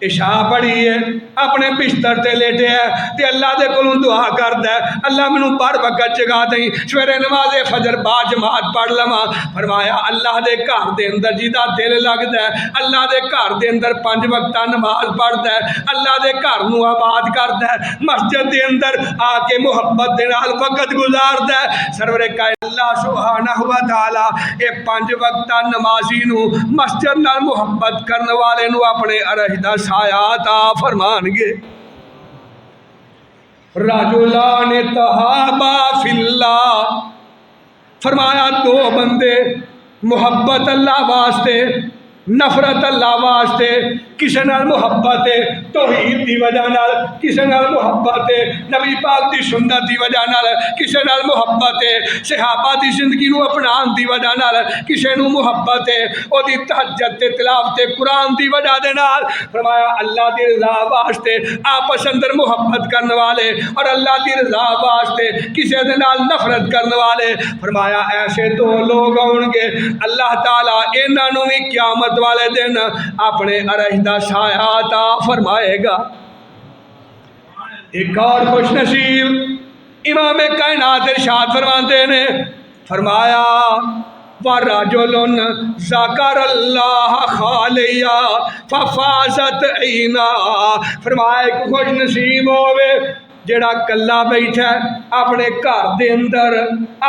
عشاء پڑھی ہے اپنے بستر تے لیٹے ہے تے اللہ دے کولوں دعا کردا ہے اللہ مینوں پر وقت جگا دیں، سویرے نماز فجر با جماعت پڑھ لواں۔ فرمایا اللہ دے گھر دے اندر جیدا دل لگدا ہے، اللہ دے گھر دے اندر 5 وقتہ نماز پڑھدا ہے، اللہ دے گھر نو آباد کردا ہے، مسجد دے اندر آ کے محبت دے نال وقت گزاردا ہے۔ سرور کائنات اللہ سبحانہ و تعالی اے 5 وقتہ نمازی نو مسجد نال محبت کرن والے نو اپنے علیحدہ سایہ عطا فرمان گے۔ رجلان تحابا فی اللہ، فرمایا 2 بندے محبت اللہ واسطے، نفرت اللہ واسطے، کسے نال محبت ہے توحید دی وجہ نال، کسے نال محبت ہے نبی پاک دی سنت دی وجہ نال، کسے نال محبت ہے صحابہ دی زندگی نو اپنان دی وجہ نال، کسے نو محبت ہے او دی تہجد تے تلاوت قرآن دی وجہ دے نال۔ فرمایا اللہ دی رضا واسطے آپس اندر محبت کرنے والے اور اللہ دی رضا واسطے کسے دے نال نفرت کرنے والے، فرمایا ایسے دو لوگ ہون گے اللہ تعالیٰ انہاں نو بھی قیامت والے دن اپنے عرش دا سایہ عطا فرمائے گا۔ ایک اور خوش نصیب امام کائنات ارشاد فرماتے نے، فرمایا وَرَجُلٌ ذَكَرَ اللَّهَ خَالِيًا فَفَازَتْ عَيْنَاهُ، فرمایا ایک خوش نصیب ہوئے جڑا کلا بیٹھا ہے اپنے گھر دے اندر،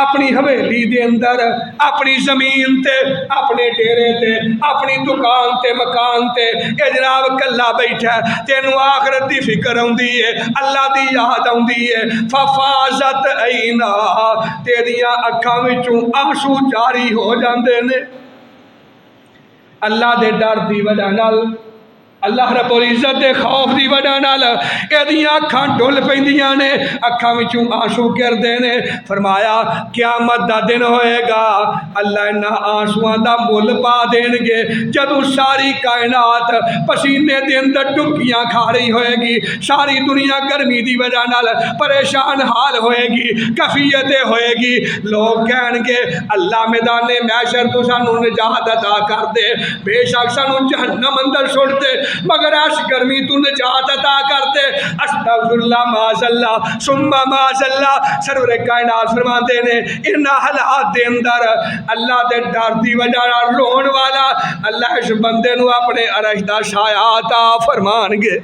اپنی حویلی دے اندر، اپنی زمین تے، اپنے ڈیرے تے، اپنی دکان تے، مکان تے، اے جناب کلا بیٹھا ہے، تینوں آخرت دی فکر ہوندی ہے، اللہ دی یاد ہوندی ہے، ففازت عیناہ، تیریاں اکھاں وچوں آنسو جاری ہو جاندے نے اللہ دے ڈر دی وجہ نال، اللہ رب العزت دے خوف دی وجہ نال ایدیاں اکھاں ڈول پیندیاں نے، اکھاں وچوں آنسو گردے نے۔ فرمایا قیامت دا دن ہوئے گا اللہ انہاں آنسواں دا مول پا دین گے، جدوں ساری کائنات پسینے دے اندر ڈبکیاں کھا رہی ہوئے گی، ساری دنیا گرمی دی وجہ نال پریشان حال ہوئے گی، کفیتیں ہوئے گی، لوگ کہن گے اللہ میدان محشر تو سانو نجات عطا کر دے، بے شک سانو جہنم اندر چھوڑ دے، مگر اس گرمی تو نجات عطا کرتے۔ استغفر اللہ معاذ اللہ ثم معاذ اللہ، سرور کائنات فرماتے نے ان حالات دے اندر اللہ دے ڈر دی وجہ نال رون والا اللہ اس بندے نو اپنے عرش دا سایہ عطا فرمان گے۔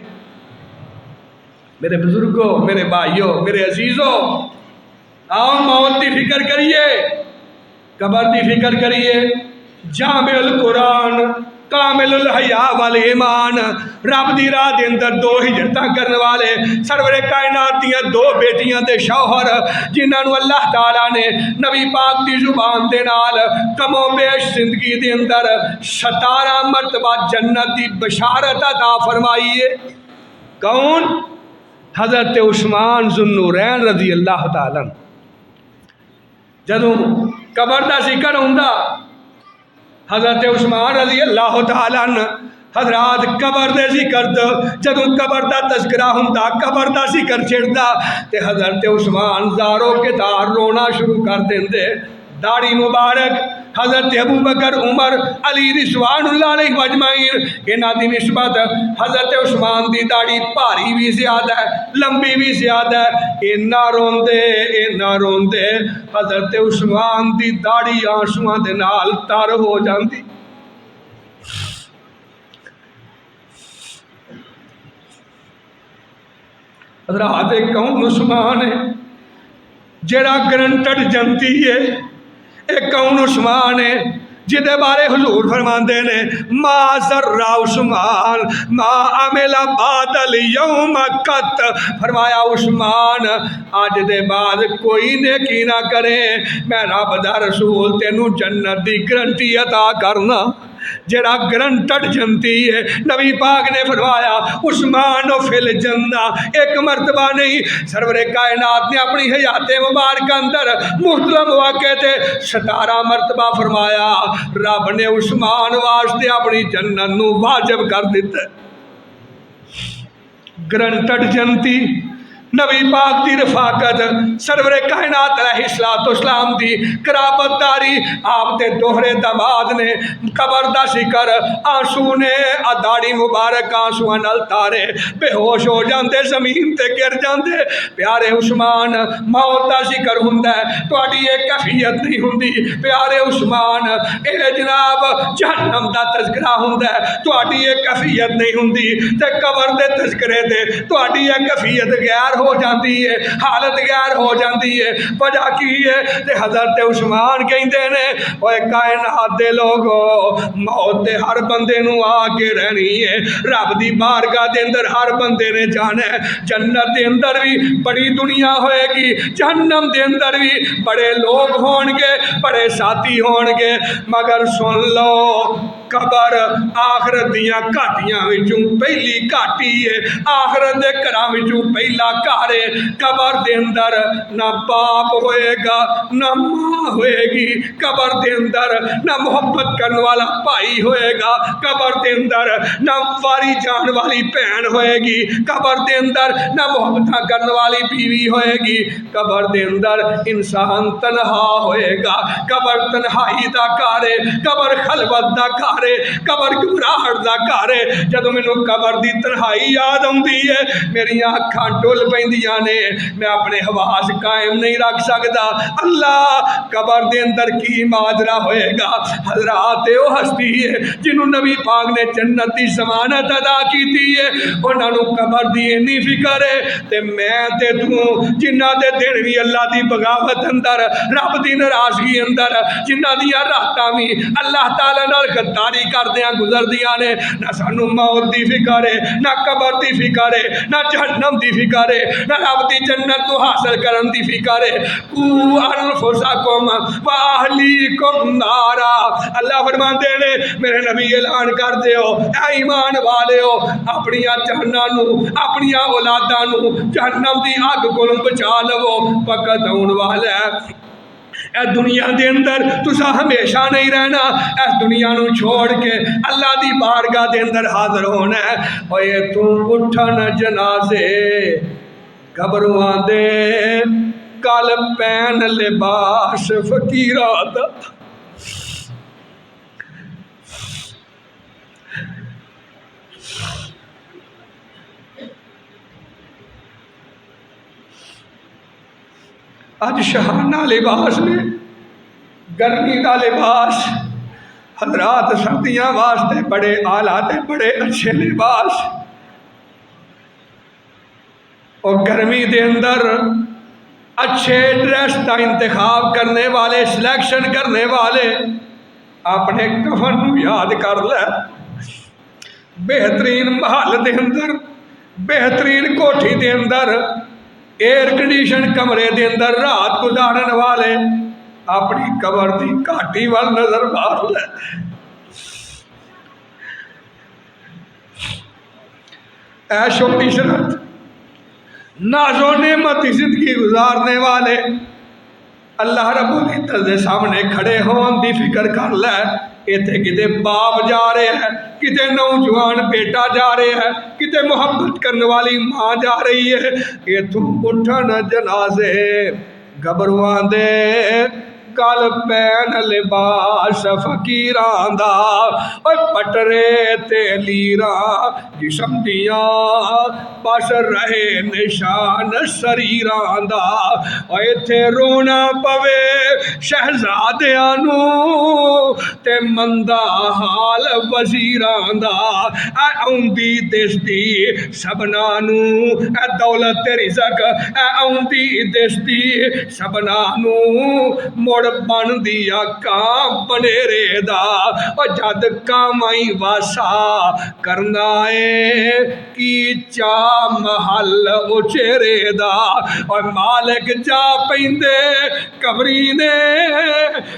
میرے بزرگوں، میرے بھائیوں، میرے عزیزوں، آؤ موت دی فکر کریے، قبر دی فکر کریے۔ جامع القرآن کامل الحیاء والایمان، رب دی راہ دے اندر دو ہجرتاں کرنے والے سرور کائنات دیاں دو بیٹیاں دے شوہر جنہاں نو اللہ تعالیٰ نے نبی پاک دی زبان دے نال کم و بیش زندگی دے اندر 17 مرتبہ جنت دی بشارت عطا فرمائی ہے۔ کون؟ حضرت عثمان ذو النورین رضی اللہ تعالیٰ۔ جدوں قبر دا ذکر ہوندا حضرت عثمان رضی اللہ تعالیٰ عنہ حضرات قبر دے ذکر جدوں قبر دا تذکرہ ہوندا، قبر دا ذکر چھڑدا تے حضرت عثمان زارو کے دار رونا شروع کر دیندے۔ داڑھی مبارک حضرت ابو بکر، عمر، علی رضوان اللہ علیہ اجمعین، انہاں دی نسبت حضرت عثمان دی داڑھی بھاری بھی زیادہ ہے، لمبی بھی زیادہ ہے۔ اینا روندے حضرت عثمان دی داڑھی آنسواں دے نال تر ہو جاندی۔ حضرات کون عثمان ہے جڑا گرنٹڈ جنتی ہے؟ ایک کون عثمان ہے جدے بارے حضور فرماندے نے ما ذرہ عثمان ما عمل بعد الیوم قط، فرمایا عثمان آج دے بعد کوئی نیکی نہ کرے، میں رب دا رسول تینوں جنت دی گرنٹی عطا کرنا۔ جڑا گرنٹڈ جنتی ہے، نبی پاک نے فرمایا عثمان فی الجنہ، ایک مرتبہ نہیں، سرور کائنات نے اپنی حیات مبارک اندر محترم واقع تھے 17 مرتبہ فرمایا رب نے عثمان واسطے اپنی جنت نو واجب کر دیتا۔ گرنٹڈ جنتی، نبی پاک دی رفاقت، سرور کائنات علیہ السلام دی قرابت داری، آپ دے دوہرے دماد نے قبر دا ذکر، آنسو نے داڑھی مبارک آنسو نال تارے، بے ہوش ہو جاندے، زمین تے گر جاندے۔ پیارے عثمان موت دا ذکر ہوندا ہے، تہاڈی ایک کیفیت نہیں ہوندی۔ پیارے عثمان اے جناب جہنم دا تذکرہ ہوندا ہے، تہاڈی ایک کیفیت نہیں ہوندی، تے قبر دے تذکرے دے تہاڈی ایک کیفیت غیر ہو جاتی ہے، حالت غیر ہو جاتی ہے۔ وجہ کی ہے تے حضرت عثمان کہندے نے اوے کائنات دے لوگو موت تے ہر بندے نو آ کے رہنی ہے، رب دی بارگاہ دے اندر ہر بندے نے جانا ہے۔ جنت دے اندر بھی بڑی دنیا ہوئے گی، جہنم دے اندر بھی بڑے لوگ ہون گے، بڑے ساتھی ہون گے، مگر سن لو قبر آخرت دیاں گھاٹیاں وچوں پہلی گھاٹی ہے، آخرت دے گھراں وچوں پہلا گھر ہے۔ قبر دے اندر نہ باپ ہوئے گا نہ ماں ہوئے گی، قبر دے اندر نہ محبت کرنے والا بھائی ہوئے گا، قبر دے اندر نہ واری جان والی بہن ہوئے گی، قبر دے اندر نہ محبت کرنے والی بیوی ہوئے گی، قبر دے اندر انسان تنہا ہوئے گا۔ قبر تنہائی دا گھر ہے، قبر خلوت دا گھر ہے، قبر گھبراہٹ دا گھر ہے۔ جدوں مینوں قبر دی تنہائی یاد آندی ہے میری اکھاں ڈل پیندیاں نے، میں اپنے حواس قائم نہیں رکھ سکدا۔ اللہ قبر دے اندر کی ماجرا ہوئے گا؟ حضرات او ہستی ہے جنہوں نبی پاک نے جنت دی ضمانت ادا کیتی ہے، انہاں نوں قبر دی اینی فکر ہے تے میں تے تو جنہاں دے دن بھی اللہ دی بغاوت اندر، رب دی ناراضگی اندر، جنہاں دیاں راتاں بھی اللہ تعالی نال غداری کردیاں گزردیاں نے، نہ سانوں موت دی فکر ہے، نہ قبر دی فکر ہے، نہ جہنم دی فکر ہے، نہ رب دی جنت کو حاصل کرن دی فکر ہے۔ قو انفسکم واہلیکم نارا، اللہ فرماندے نے میرے نبی اعلان کر دیو اے ایمان والےو اپنی جہناں نو اپنی اولاداں نو جہنم دی اگ کولوں بچا لو، وقت آن والا ہے۔ اے دنیا دے اندر تسا ہمیشہ نہیں رہنا، اس دنیا نو چھوڑ کے اللہ دی بارگاہ دے اندر حاضر ہونا ہے۔ اوے تو اٹھن جنازے گھبرواں دے کل پین لباس فقیراں دا، اج شہانہ لباس نے گرمی دا لباس، حضرات سردیاں واسطے بڑے اعلیٰ تے بڑے اچھے لباس، اور گرمی دے اندر اچھے ڈریس کا انتخاب کرنے والے، سلیکشن کرنے والے اپنے کفن کو یاد کر لے، بہترین محل دے اندر، بہترین کوٹھی دے اندر، ایئر کنڈیشن کمرے دے اندر رات گزارن والے اپنی قبر دی گھاٹی وال نظر مار لے۔ عیش و عشرت، ناز و نعمت کی زندگی گزارنے والے اللہ رب العزت دے سامنے کھڑے ہون دی فکر کر لے۔ ایتھے کتے باپ جا رہے ہیں، کتے نوجوان بیٹا جا رہے ہیں، کتے محبت کرنے والی ماں جا رہی ہے۔ ایتھوں اٹھن جنازے گھبرواں دے کل پین لباس فقیراں دا، اوے پٹرے تے لیراں جسم دیاں بس رہے نشان سریراں دا، اوے ایتھے رونا پوے شہزادیاں نو تے مندہ حال وزیراں دا، اے اوندی دستی سبنا نو اے دولت رزق، اے اوندی دستی سبنا نو مڑ بن دیا کام بنیرے دا، اور جد کامائی واسا کرنا ہے کی چا محل اچھرے دا، اور مالک جا پیندے قبری نے،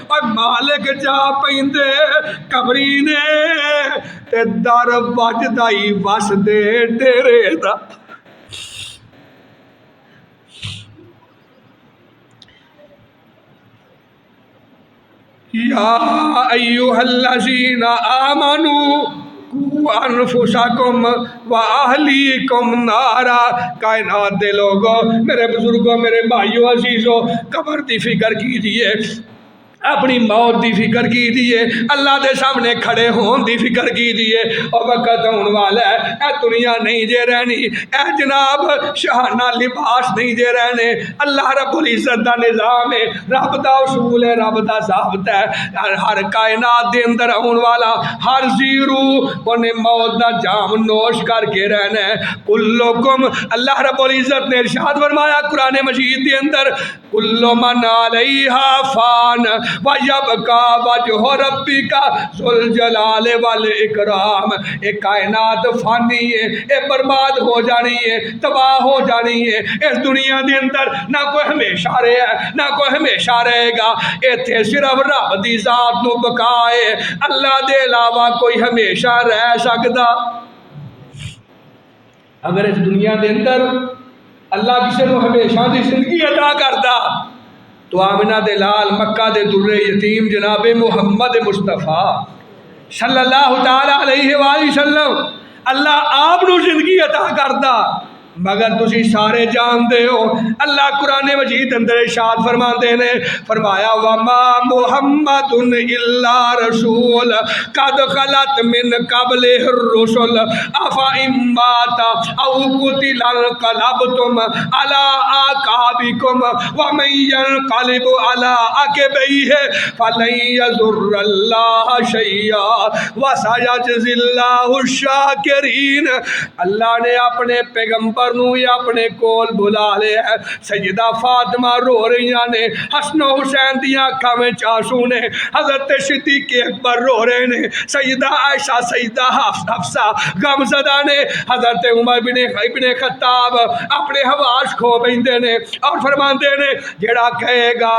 اور مالک جا پیندے قبری نے تے در وجدائی وس دے ڈیرے دا۔ یا ایوہ الذین آمنوا قوا انفسکم واہلیکم نارا، کائنات دے لوگوں، میرے بزرگوں، میرے بھائیوں عزیزوں، قبر دی فکر کیجئے۔ اپنی موت دی فکر کی دیئے، اللہ دے سامنے کھڑے ہون دی فکر کی دیئے، اور وقت ہون والا ہے، اے دنیا نہیں جے رہنی، اے جناب شہانہ لباس نہیں جے رہنے، اللہ رب العزت دا نظام ہے، رب دا اصول ہے، رب دا ضابط ہے، ہر کائنات دے اندر ہون والا ہر زیرو انہیں موت دا جام نوش کر کے رہنا ہے۔ کلکم، اللہ رب العزت نے ارشاد فرمایا قرآن مجید دے اندر، کل من علیہا فان وَيَبْقَى وَجْهُ رَبِّكَ ذُو الْجَلَالِ وَالْإِكْرَامِ۔ ایک کائنات فانی ہے، ایک برباد ہو جانی ہے، تباہ ہو جانی ہے، اس دنیا دے اندر نہ کوئی ہمیشہ رہے ہے نہ کوئی ہمیشہ رہے گا، ایتھے صرف رب دی ذات نو بقائے، اللہ دے علاوہ کوئی ہمیشہ رہ سکدا۔ اگر اس دنیا دے اندر اللہ کسی نو ہمیشہ دی زندگی عطا کردا تو آمنہ دے لال مکہ دے در یتیم جناب محمد مصطفیٰ صلی اللہ تعالیٰ علیہ وآلہ وسلم اللہ آپ نو زندگی عطا کردا، مگر تسی سارے جان دے ہو اللہ قرآن مجید اندر ارشاد فرماندے نے، فرمایا وما محمد الا رسول قد خلت من قبلہ الرسل افا امات او قتل انقلبتم علی اعقابکم ومن ينقلب علی عقبیہ فلن یضر اللہ شیئا وسیجزی اللہ الشاکرین۔ اللہ نے اپنے پیغمبر نو یا اپنے کول بلا لے ہے، سیدہ فاطمہ رو رہی نے، حسن و حسین دیاں اکھاں وچ آنسو نے، حضرت صدیق اکبر رو رہے نے، سیدہ عائشہ سیدہ حفصہ غمزدہ نے، حضرت عمر بن خطاب اپنے حواس کھو بیندے نے اور فرماندے نے جڑا کہے گا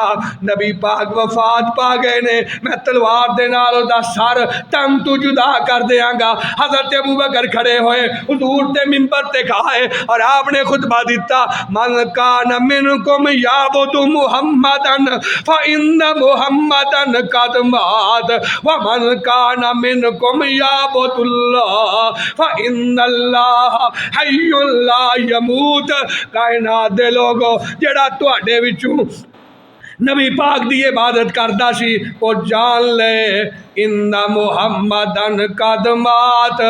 نبی پاک وفات پا گئے نے میں تلوار دے نال دا سر تن تو جدا کر دیاں گا۔ حضرت ابوبکر کھڑے ہوئے حضور تے منبر تے کھائے اور آپ نے خطبہ دیتا، من کان منکم یعبد محمدن فإن محمدن قد مات ومن کان منکم یعبد اللہ فإن اللہ حی لا یموت۔ کائنات دے لوگو جڑا تواڈے وچوں نبی پاک دی عبادت کردا سی او جان لے ان محمدن قد مات،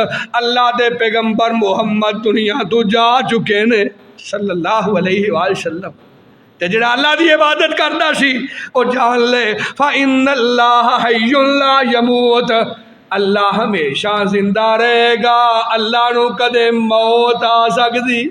اللہ دے پیغمبر محمد دنیا تو جا چکے نے صلی اللہ علیہ وآلہ وسلم، تے جڑا اللہ دی عبادت کردا سی او جان لے فإن اللہ حی لا یموت، اللہ ہمیشہ زندہ رہے گا، اللہ نو کدے موت آ سکدی؟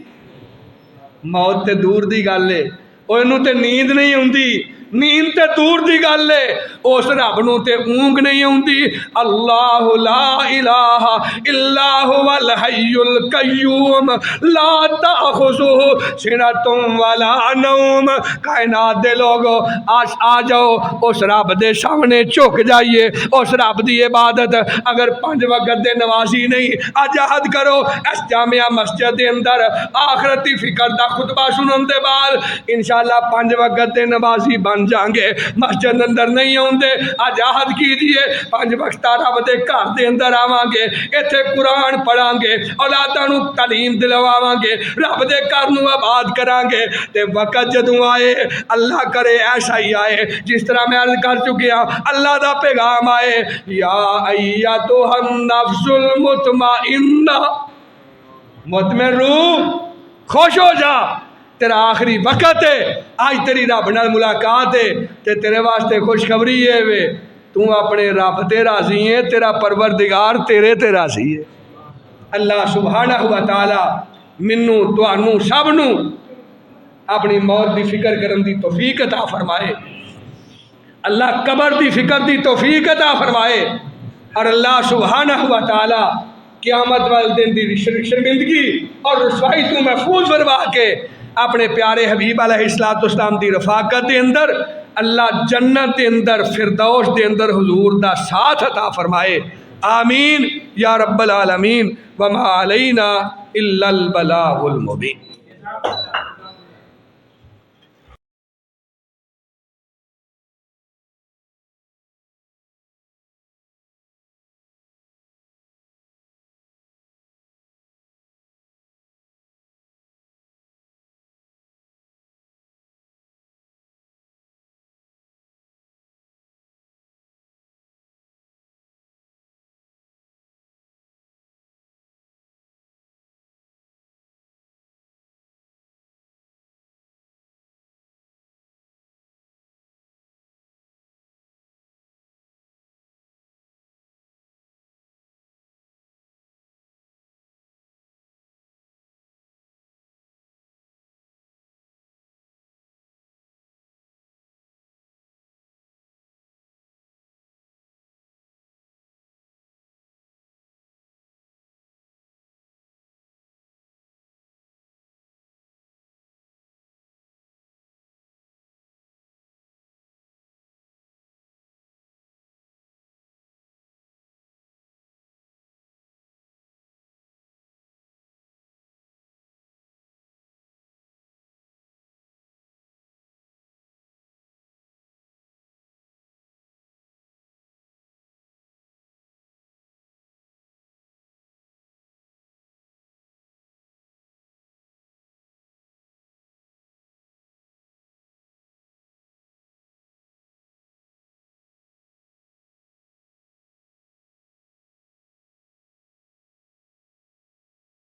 موت تے دور دی گل ہے، او اینوں تے نیند نہیں ہوندی، نیند تے دور دی گل ہے، اس رب نو تے اونگ نہیں ہوندی۔ اللہ لا الہ الا هو الحی القیوم لا تأخذہ سنۃ ولا نوم۔ کائنات دے لوگو آ جاؤ اس رب دے سامنے جھک جائیے، اس رب دی عبادت اگر 5 وقت دے نمازی نہیں عہد کرو اس جامعہ مسجد دے اندر آخرتی فکر دا خطبہ سنن دے بعد انشاءاللہ 5 وقت دے نمازی بن جائیں گے، مسجد اندر نہیں آؤندے اج عہد کیجئے 5 وقت رب دے گھر دے اندر آواں گے، ایتھے قرآن پڑھاں گے، اولاداں نو تعلیم دلواواں گے، رب دے گھر نو آباد کراں گے، تے وقت جدوں آئے اللہ کرے ایسا ہی آئے جس طرح میں عرض کر چکیا اللہ دا پیغام آئے یا ایتھا النفس المطمئنہ، مطمئن روح خوش ہو جا، تیرا آخری وقت ہے، آج تیری رب نال ملاقات ہے، تے تیرے واسطے خوشخبری ہے وے تو اپنے رب تے راضی ہے، تیرا پروردگار تیرے تے راضی ہے۔ اللہ سبحانہ و تعالی منوں تانوں سب نوں اپنی موت دی فکر کرن دی توفیق عطا فرمائے، اللہ قبر دی فکر دی توفیق عطا فرمائے، اور اللہ سبحانہ و تعالی قیامت والے دن دی شرمندگی اور رسوائی تو محفوظ فرما کے اپنے پیارے حبیب علیہ السلام دی رفاقت دے اندر اللہ جنت دے اندر فردوس دے اندر حضور دا ساتھ عطا فرمائے، آمین یا رب العالمین، وما علینا الا البلاغ المبین۔